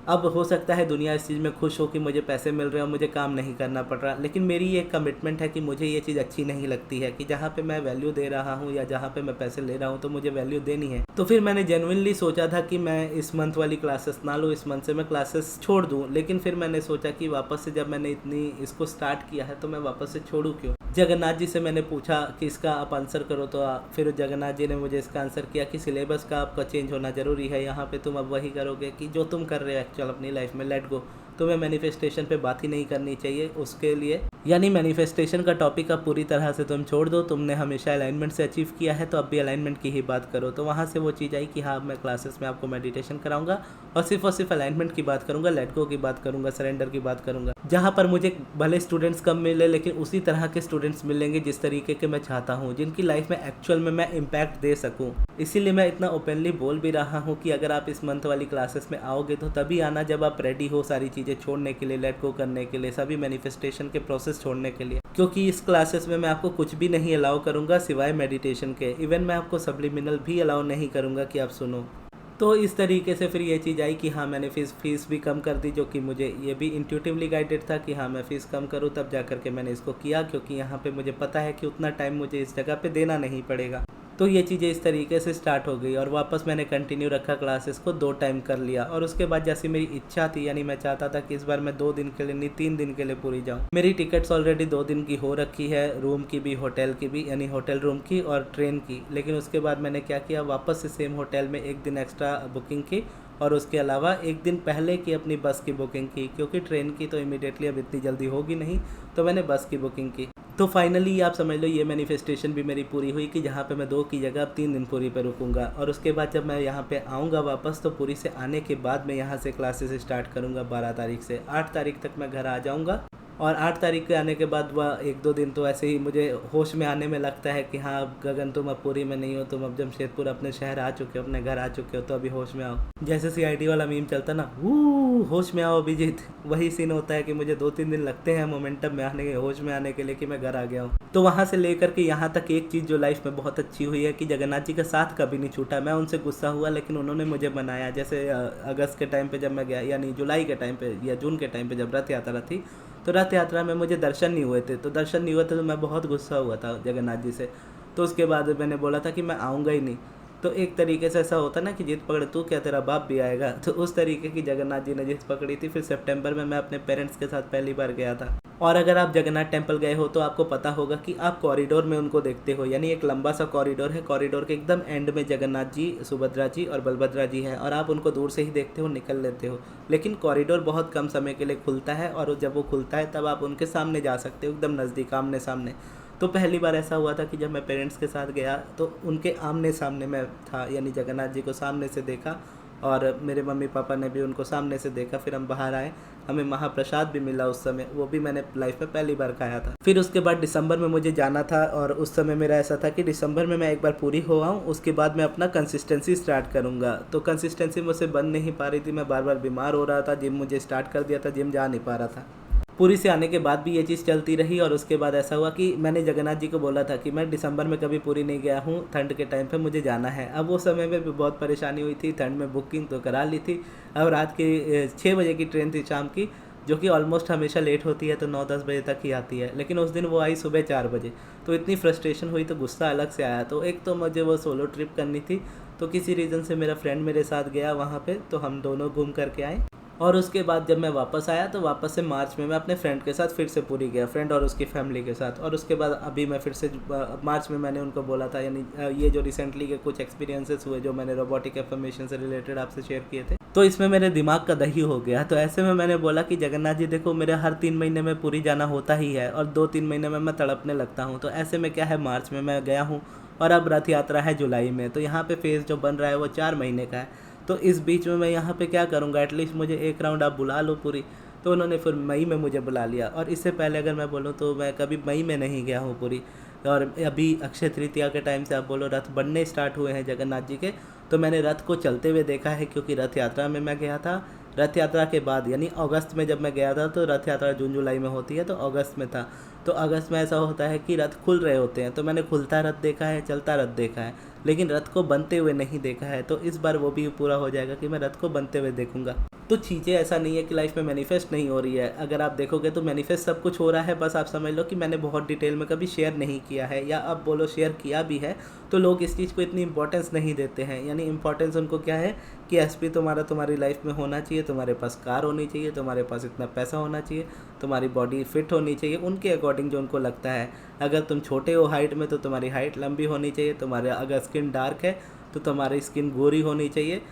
अब हो सकता है दुनिया इस चीज़ में खुश हो कि मुझे पैसे मिल रहे हैं और मुझे काम नहीं करना पड़ रहा, लेकिन मेरी ये कमिटमेंट है कि मुझे ये चीज़ अच्छी नहीं लगती है कि जहाँ पे मैं वैल्यू दे रहा हूँ या जहाँ पे मैं पैसे ले रहा हूँ तो मुझे वैल्यू देनी है। तो फिर मैंने जेन्युइनली सोचा था कि मैं इस मंथ वाली क्लासेस ना लूँ, इस मंथ से मैं क्लासेस छोड़ दूँ, लेकिन फिर मैंने सोचा कि वापस से जब मैंने इतनी इसको स्टार्ट किया है तो मैं वापस से छोड़ूँ क्यों। जगन्नाथ जी से मैंने पूछा कि इसका आप आंसर करो, तो फिर जगन्नाथ जी ने मुझे इसका आंसर किया कि सिलेबस का आपका चेंज होना ज़रूरी है। यहाँ पे तुम अब वही करोगे कि जो तुम कर रहे हो एक्चुअल अपनी लाइफ में, लेट गो। तुम्हें मैनिफेस्टेशन पे बात ही नहीं करनी चाहिए उसके लिए, यानी मैनिफेस्टेशन का टॉपिक अब पूरी तरह से तुम छोड़ दो। तुमने हमेशा अलाइनमेंट से अचीव किया है तो अब भी अलाइनमेंट की ही बात करो। तो वहाँ से वो चीज़ आई कि हाँ, मैं क्लासेस में आपको मेडिटेशन कराऊंगा और सिर्फ अलाइनमेंट की बात करूँगा, लेट गो की बात करूँगा, सरेंडर की बात करूँगा। जहाँ पर मुझे भले स्टूडेंट्स कम मिले लेकिन उसी तरह के स्टूडेंट्स मिलेंगे जिस तरीके के मैं चाहता हूँ, जिनकी लाइफ में एक्चुअल में मैं इम्पैक्ट दे सकूँ। इसीलिए मैं इतना ओपनली बोल भी रहा हूँ कि अगर आप इस मंथ वाली क्लासेस में आओगे तो तभी आना जब आप रेडी हो सारी चीज़ें छोड़ने के लिए, लेट गो करने के लिए, सभी मैनिफेस्टेशन के प्रोसेस छोड़ने के लिए। क्योंकि इस क्लासेस में मैं आपको कुछ भी नहीं अलाउ करूँगा सिवाय मेडिटेशन के। इवन मैं आपको सब्लिमिनल भी अलाउ नहीं करूँगा कि आप सुनो। तो इस तरीके से फिर ये चीज़ आई कि हाँ, मैंने फीस भी कम कर दी, जो कि मुझे ये भी इंट्यूटिवली गाइडेड था कि हाँ मैं फ़ीस कम करूँ, तब जा कर के मैंने इसको किया, क्योंकि यहाँ पे मुझे पता है कि उतना टाइम मुझे इस जगह पे देना नहीं पड़ेगा। तो ये चीज़ें इस तरीके से स्टार्ट हो गई और वापस मैंने कंटिन्यू रखा, क्लासेस को 2 टाइम कर लिया। और उसके बाद जैसी मेरी इच्छा थी, यानी मैं चाहता था कि इस बार मैं 2 दिन के लिए नहीं 3 दिन के लिए पूरी जाऊँ। मेरी टिकट्स ऑलरेडी 2 दिन की हो रखी है, रूम की भी, होटल की भी, यानी होटल रूम की और ट्रेन की। लेकिन उसके बाद मैंने क्या किया, वापस से सेम होटल में 1 दिन एक्स्ट्रा बुकिंग की और उसके अलावा 1 दिन पहले की अपनी बस की बुकिंग की, क्योंकि ट्रेन की तो इमीडिएटली अब इतनी जल्दी होगी नहीं, तो मैंने बस की बुकिंग की। तो फाइनली आप समझ लो ये मैनिफेस्टेशन भी मेरी पूरी हुई कि जहाँ पे मैं 2 की जगह अब 3 दिन पूरी पे रुकूंगा। और उसके बाद जब मैं यहाँ पे आऊँगा वापस, तो पूरी से आने के बाद मैं यहाँ से क्लासेस स्टार्ट करूँगा 12 तारीख से। 8 तारीख तक मैं घर आ जाऊँगा और 8 तारीख के आने के बाद वह 1-2 दिन तो ऐसे ही मुझे होश में आने में लगता है कि हाँ गगन, तुम अब पुरी में नहीं हो, तुम अब जमशेदपुर अपने शहर आ चुके हो, अपने घर आ चुके हो, तो अभी होश में आओ। जैसे CID वाला मीम चलता ना, होश में आओ अभिजीत, वही सीन होता है कि मुझे 2-3 दिन लगते हैं मोमेंटम में आने के, होश में आने के लिए कि मैं घर आ गया हूँ। तो वहाँ से लेकर के यहाँ तक एक चीज़ जो लाइफ में बहुत अच्छी हुई है कि जगन्नाथ जी का साथ कभी नहीं छूटा। मैं उनसे गुस्सा हुआ लेकिन उन्होंने मुझे मनाया। जैसे अगस्त के टाइम पे जब मैं गया, यानी जुलाई के टाइम पे या जून के टाइम पे जब रथ यात्रा थी, तो रथ यात्रा में मुझे दर्शन नहीं हुए थे। तो मैं बहुत गुस्सा हुआ था जगन्नाथ जी से। तो उसके बाद मैंने बोला था कि मैं आऊँगा ही नहीं। तो एक तरीके से ऐसा होता ना कि जिद पकड़ तू, क्या तेरा बाप भी आएगा, तो उस तरीके की जगन्नाथ जी ने जिद पकड़ी थी। फिर सितंबर में मैं अपने पेरेंट्स के साथ पहली बार गया था। और अगर आप जगन्नाथ टेम्पल गए हो तो आपको पता होगा कि आप कॉरिडोर में उनको देखते हो, यानी एक लंबा सा कॉरिडोर है, कॉरिडोर के एकदम एंड में जगन्नाथ जी, सुभद्रा जी और बलभद्रा जी हैं और आप उनको दूर से ही देखते हो, निकल लेते हो। लेकिन कॉरिडोर बहुत कम समय के लिए खुलता है और जब वो खुलता है तब आप उनके सामने जा सकते हो, एकदम नज़दीक, आमने सामने। तो पहली बार ऐसा हुआ था कि जब मैं पेरेंट्स के साथ गया तो उनके आमने सामने मैं था, यानी जगन्नाथ जी को सामने से देखा और मेरे मम्मी पापा ने भी उनको सामने से देखा। फिर हम बाहर आए, हमें महाप्रसाद भी मिला उस समय, वो भी मैंने लाइफ में पहली बार खाया था। फिर उसके बाद दिसंबर में मुझे जाना था और उस समय मेरा ऐसा था कि दिसंबर में मैं एक बार पूरी हो आऊँ, उसके बाद मैं अपना कंसिस्टेंसी स्टार्ट करूँगा। तो कंसिस्टेंसी मुझसे बन नहीं पा रही थी, मैं बार बार बीमार हो रहा था, जिम मुझे स्टार्ट कर दिया था, जिम जा नहीं पा रहा था। पूरी से आने के बाद भी ये चीज़ चलती रही और उसके बाद ऐसा हुआ कि मैंने जगन्नाथ जी को बोला था कि मैं दिसंबर में कभी पूरी नहीं गया हूँ, ठंड के टाइम पे मुझे जाना है। अब वो समय में भी बहुत परेशानी हुई थी, ठंड में बुकिंग तो करा ली थी। अब रात के 6 बजे की ट्रेन थी शाम की, जो कि ऑलमोस्ट हमेशा लेट होती है, तो 9-10 बजे तक ही आती है, लेकिन उस दिन वो आई सुबह 4 बजे। तो इतनी फ्रस्ट्रेशन हुई, तो गुस्सा अलग से आया। तो एक तो मुझे वो सोलो ट्रिप करनी थी, तो किसी रीज़न से मेरा फ्रेंड मेरे साथ गया वहाँ पे, तो हम दोनों घूम करके आए। और उसके बाद जब मैं वापस आया तो वापस से मार्च में मैं अपने फ्रेंड के साथ फिर से पुरी गया, फ्रेंड और उसकी फैमिली के साथ। और उसके बाद अभी मैं फिर से मार्च में मैंने उनको बोला था, यानी ये जो रिसेंटली के कुछ एक्सपीरियंसेस हुए जो मैंने रोबोटिक एफर्मेशन से रिलेटेड आपसे शेयर किए थे, तो इसमें मेरे दिमाग का दही हो गया। तो ऐसे में मैंने बोला कि जगन्नाथ जी देखो, मेरे हर 3 महीने में पुरी जाना होता ही है और 2-3 महीने में मैं तड़पने लगता हूँ। तो ऐसे में क्या है, मार्च में मैं गया हूँ और अब रथ यात्रा है जुलाई में, तो यहाँ पे फेज़ जो बन रहा है वो 4 महीने का है। तो इस बीच में मैं यहाँ पे क्या करूँगा, एटलीस्ट मुझे एक राउंड आप बुला लो पूरी। तो उन्होंने फिर मई में मुझे बुला लिया, और इससे पहले अगर मैं बोलूँ तो मैं कभी मई में नहीं गया हूँ पूरी। और अभी अक्षय तृतीया के टाइम से आप बोलो रथ बनने स्टार्ट हुए हैं जगन्नाथ जी के, तो मैंने रथ को चलते हुए देखा है, क्योंकि रथ यात्रा में मैं गया था। रथ यात्रा के बाद यानी अगस्त में जब मैं गया था, तो रथ यात्रा जून जुलाई में होती है, तो अगस्त में था। तो अगस्त में ऐसा होता है कि रथ खुल रहे होते हैं, तो मैंने खुलता रथ देखा है, चलता रथ देखा है, लेकिन रथ को बनते हुए नहीं देखा है। तो इस बार वो भी पूरा हो जाएगा कि मैं रथ को बनते हुए देखूंगा। तो चीज़ें ऐसा नहीं है कि लाइफ में मैनिफेस्ट नहीं हो रही है, अगर आप देखोगे तो मैनिफेस्ट सब कुछ हो रहा है। बस आप समझ लो कि मैंने बहुत डिटेल में कभी शेयर नहीं किया है, या आप बोलो शेयर किया भी है तो लोग इस चीज़ को इतनी इंपॉर्टेंस नहीं देते हैं। यानी इंपॉर्टेंस उनको क्या है कि एसपी तुम्हारी लाइफ में होना चाहिए, तुम्हारे पास कार होनी चाहिए, तुम्हारे पास इतना पैसा होना चाहिए, तुम्हारी बॉडी फिट होनी चाहिए, उनके अकॉर्डिंग जो उनको लगता है। अगर तुम छोटे हो हाइट में तो तुम्हारी हाइट लंबी होनी चाहिए, तुम्हारे अगर स्किन डार्क है तो तुम्हारी स्किन गोरी होनी चाहिए।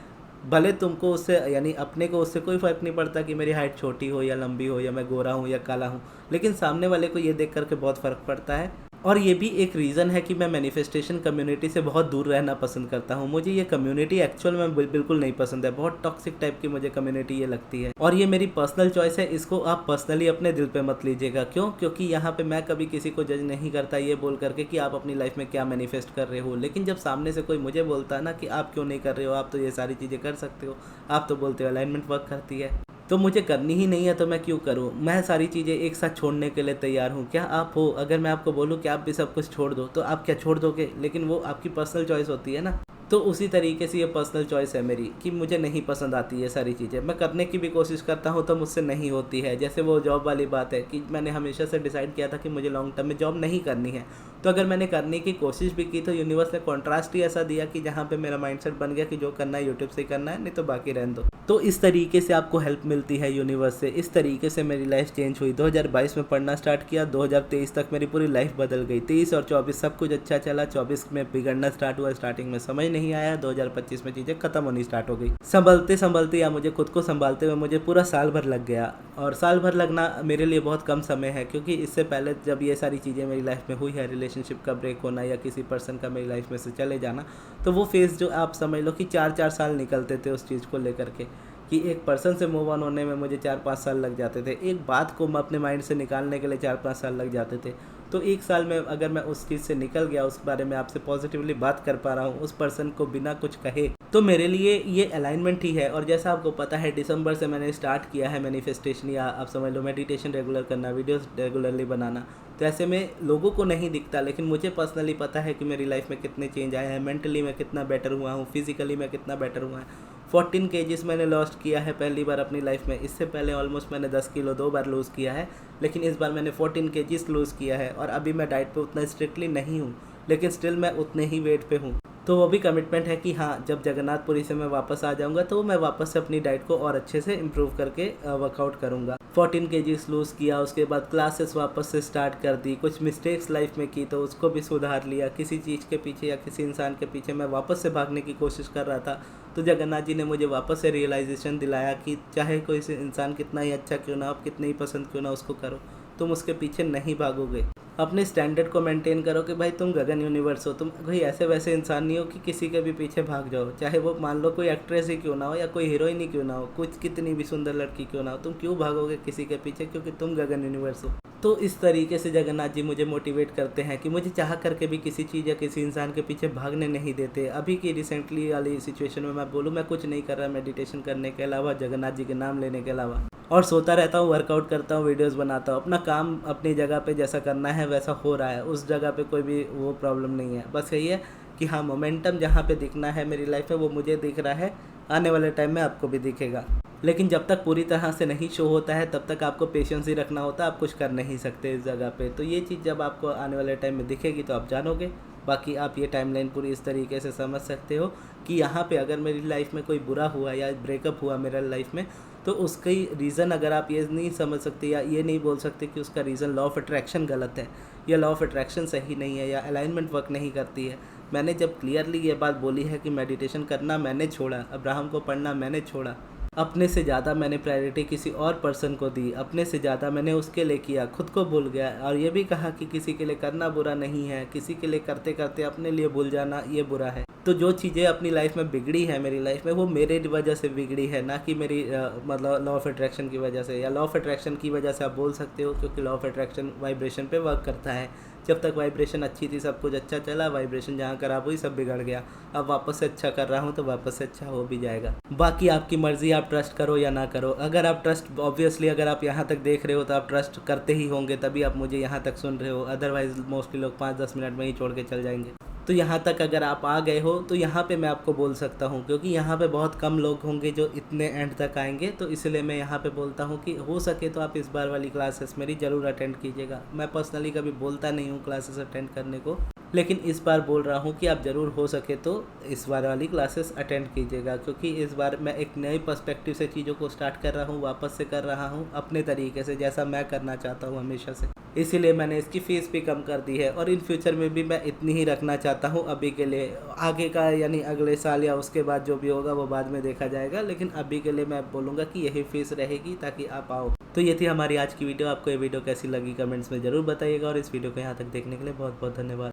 भले तुमको उससे यानी अपने को उससे कोई फ़र्क नहीं पड़ता कि मेरी हाइट छोटी हो या लंबी हो, या मैं गोरा हूँ या काला हूँ, लेकिन सामने वाले को ये देख करके बहुत फ़र्क पड़ता है। और ये भी एक रीज़न है कि मैं मैनिफेस्टेशन कम्युनिटी से बहुत दूर रहना पसंद करता हूँ। मुझे ये कम्युनिटी एक्चुअल में बिल्कुल नहीं पसंद है, बहुत टॉक्सिक टाइप की मुझे कम्युनिटी ये लगती है। और ये मेरी पर्सनल चॉइस है, इसको आप पर्सनली अपने दिल पे मत लीजिएगा। क्यों? क्योंकि यहाँ पे मैं कभी किसी को जज नहीं करता ये बोल करके कि आप अपनी लाइफ में क्या मैनिफेस्ट कर रहे हो। लेकिन जब सामने से कोई मुझे बोलता है ना कि आप क्यों नहीं कर रहे हो, आप तो ये सारी चीज़ें कर सकते हो, आप तो बोलते हो अलाइनमेंट वर्क करती है, तो मुझे करनी ही नहीं है, तो मैं क्यों करूं? मैं सारी चीज़ें एक साथ छोड़ने के लिए तैयार हूं। क्या आप हो? अगर मैं आपको बोलूं कि आप भी सब कुछ छोड़ दो, तो आप क्या छोड़ दोगे? लेकिन वो आपकी पर्सनल चॉइस होती है ना। तो उसी तरीके से ये पर्सनल चॉइस है मेरी कि मुझे नहीं पसंद आती ये सारी चीज़ें। मैं करने की भी कोशिश करता हूँ तो मुझसे नहीं होती है। जैसे वो जॉब वाली बात है कि मैंने हमेशा से डिसाइड किया था कि मुझे लॉन्ग टर्म में जॉब नहीं करनी है। तो अगर मैंने करने की कोशिश भी की तो यूनिवर्स ने कॉन्ट्रास्ट ही ऐसा दिया कि जहाँ पे मेरा माइंडसेट बन गया कि जो करना है यूट्यूब से ही करना है, नहीं तो बाकी रहने दो। तो इस तरीके से आपको हेल्प मिलती है यूनिवर्स से। इस तरीके से मेरी लाइफ चेंज हुई। 2022 में पढ़ना स्टार्ट किया, 2023 तक मेरी पूरी लाइफ बदल गई। 23 और 24 सब कुछ अच्छा चला, 24 में बिगड़ना स्टार्ट हुआ, स्टार्टिंग में समझ नहीं आया, 2025 में चीज़ें खत्म होनी स्टार्ट हो गई। संभलते संभलते या मुझे खुद को संभालते हुए मुझे पूरा साल भर लग गया। और साल भर लगना मेरे लिए बहुत कम समय है, क्योंकि इससे पहले जब ये सारी चीज़ें मेरी लाइफ में हुई है, रिलेशनशिप का ब्रेक होना या किसी पर्सन का मेरी लाइफ में से चले जाना, तो वो फेज़ जो आप समझ लो कि 4-4 साल निकलते थे उस चीज़ को लेकर के, कि एक पर्सन से मूव ऑन होने में मुझे 4-5 साल लग जाते थे, एक बात को मैं अपने माइंड से निकालने के लिए 4-5 साल लग जाते थे। तो एक साल में अगर मैं उस चीज़ से निकल गया, उस बारे में आपसे पॉजिटिवली बात कर पा रहा हूँ उस पर्सन को बिना कुछ कहे, तो मेरे लिए ये अलाइनमेंट ही है। और जैसा आपको पता है दिसंबर से मैंने स्टार्ट किया है मैनिफेस्टेशन, या आप समझ लो मेडिटेशन रेगुलर करना, वीडियोस रेगुलरली बनाना। तो ऐसे में लोगों को नहीं दिखता, लेकिन मुझे पर्सनली पता है कि मेरी लाइफ में कितने चेंज आए हैं, मेंटली मैं कितना बेटर हुआ हूँ, फिजिकली मैं कितना बेटर हुआ है। 14 केजीज़ मैंने लॉस्ट किया है पहली बार अपनी लाइफ में। इससे पहले ऑलमोस्ट मैंने 10 किलो 2 बार लूज़ किया है, लेकिन इस बार मैंने 14 केजीज़ लूज़ किया है। और अभी मैं डाइट पे उतना स्ट्रिक्टली नहीं हूँ, लेकिन स्टिल मैं उतने ही वेट पे हूँ। तो वो भी कमिटमेंट है कि हाँ, जब जगन्नाथपुरी से मैं वापस आ जाऊँगा तो मैं वापस से अपनी डाइट को और अच्छे से इम्प्रूव करके वर्कआउट करूँगा। 14 केजीज़ लूज़ किया, उसके बाद क्लासेस वापस से स्टार्ट कर दी, कुछ मिस्टेक्स लाइफ में की तो उसको भी सुधार लिया। किसी चीज़ के पीछे या किसी इंसान के पीछे मैं वापस से भागने की कोशिश कर रहा था, तो जगन्नाथ जी ने मुझे वापस से रियलाइजेशन दिलाया कि चाहे कोई इंसान कितना ही अच्छा क्यों ना, आप कितने ही पसंद क्यों ना उसको करो, तुम उसके पीछे नहीं भागोगे। अपने स्टैंडर्ड को मेंटेन करो कि भाई तुम गगन यूनिवर्स हो, तुम कोई ऐसे वैसे इंसान नहीं हो कि किसी के भी पीछे भाग जाओ। चाहे वो मान लो कोई एक्ट्रेस ही क्यों ना हो या कोई हीरोइन ही क्यों ना हो, कुछ कितनी भी सुंदर लड़की क्यों ना हो, तुम क्यों भागोगे किसी के पीछे, क्योंकि तुम गगन यूनिवर्स हो। तो इस तरीके से जगन्नाथ जी मुझे मोटिवेट करते हैं कि मुझे चाह करके भी किसी चीज़ या किसी इंसान के पीछे भागने नहीं देते। अभी की रिसेंटली वाली सिचुएशन में मैं बोलूँ, मैं कुछ नहीं कर रहा मेडिटेशन करने के अलावा, जगन्नाथ जी के नाम लेने के अलावा, और सोता रहता हूँ, वर्कआउट करता हूँ, वीडियोस बनाता हूँ। अपना काम अपनी जगह पे जैसा करना है वैसा हो रहा है, उस जगह पे कोई भी वो प्रॉब्लम नहीं है। बस यही है कि हाँ, मोमेंटम जहाँ पे दिखना है मेरी लाइफ में वो मुझे दिख रहा है, आने वाले टाइम में आपको भी दिखेगा। लेकिन जब तक पूरी तरह से नहीं शो होता है तब तक आपको पेशेंस ही रखना होता है, आप कुछ कर नहीं सकते इस जगह पे। तो ये चीज़ जब आपको आने वाले टाइम में दिखेगी तो आप जानोगे। बाकी आप ये टाइमलाइन पूरी इस तरीके से समझ सकते हो कि यहाँ पे अगर मेरी लाइफ में कोई बुरा हुआ या ब्रेकअप हुआ मेरा लाइफ में, तो उसकी रीज़न अगर आप ये नहीं समझ सकते या ये नहीं बोल सकते कि उसका रीज़न लॉ ऑफ अट्रैक्शन गलत है या लॉ ऑफ अट्रैक्शन सही नहीं है या अलाइनमेंट वर्क नहीं करती है। मैंने जब क्लियरली ये बात बोली है कि मेडिटेशन करना मैंने छोड़ा, अब्राहम को पढ़ना मैंने छोड़ा, अपने से ज़्यादा मैंने प्रायोरिटी किसी और पर्सन को दी, अपने से ज़्यादा मैंने उसके लिए किया, खुद को भूल गया। और ये भी कहा कि किसी के लिए करना बुरा नहीं है, किसी के लिए करते करते अपने लिए भूल जाना ये बुरा है। तो जो चीज़ें अपनी लाइफ में बिगड़ी है मेरी लाइफ में, वो मेरे वजह से बिगड़ी है, ना कि मेरी मतलब लॉ ऑफ अट्रैक्शन की वजह से। या लॉ ऑफ अट्रैक्शन की वजह से आप बोल सकते हो, क्योंकि लॉ ऑफ अट्रैक्शन वाइब्रेशन पे वर्क करता है। जब तक वाइब्रेशन अच्छी थी सब कुछ अच्छा चला, वाइब्रेशन जहाँ खराब हुई सब बिगड़ गया। अब वापस से अच्छा कर रहा हूँ तो वापस से अच्छा हो भी जाएगा। बाकी आपकी मर्ज़ी, आप ट्रस्ट करो या ना करो। अगर आप ट्रस्ट, ऑब्वियसली अगर आप यहाँ तक देख रहे हो तो आप ट्रस्ट करते ही होंगे, तभी आप मुझे यहाँ तक सुन रहे हो। अदरवाइज़ मोस्टली लोग 5-10 मिनट में ही छोड़ के चल जाएंगे। तो यहाँ तक अगर आप आ गए हो तो यहाँ पे मैं आपको बोल सकता हूँ, क्योंकि यहाँ पे बहुत कम लोग होंगे जो इतने एंड तक आएंगे, तो इसलिए मैं यहाँ पे बोलता हूँ कि हो सके तो आप इस बार वाली क्लासेस मेरी ज़रूर अटेंड कीजिएगा। मैं पर्सनली कभी बोलता नहीं हूँ क्लासेस अटेंड करने को, लेकिन इस बार बोल रहा हूँ कि आप ज़रूर हो सके तो इस बार वाली क्लासेस अटेंड कीजिएगा, क्योंकि इस बार मैं एक नए पर्सपेक्टिव से चीज़ों को स्टार्ट कर रहा हूँ, वापस से कर रहा हूँ अपने तरीके से, जैसा मैं करना चाहता हूँ हमेशा से। इसीलिए मैंने इसकी फ़ीस भी कम कर दी है और इन फ्यूचर में भी मैं इतनी ही रखना चाहता हूँ अभी के लिए। आगे का यानी अगले साल या उसके बाद जो भी होगा वो बाद में देखा जाएगा, लेकिन अभी के लिए मैं बोलूँगा कि यही फ़ीस रहेगी ताकि आप आओ। तो ये थी हमारी आज की वीडियो। आपको ये वीडियो कैसी लगी कमेंट्स में ज़रूर बताइएगा, और इस वीडियो को यहाँ तक देखने के लिए बहुत बहुत धन्यवाद।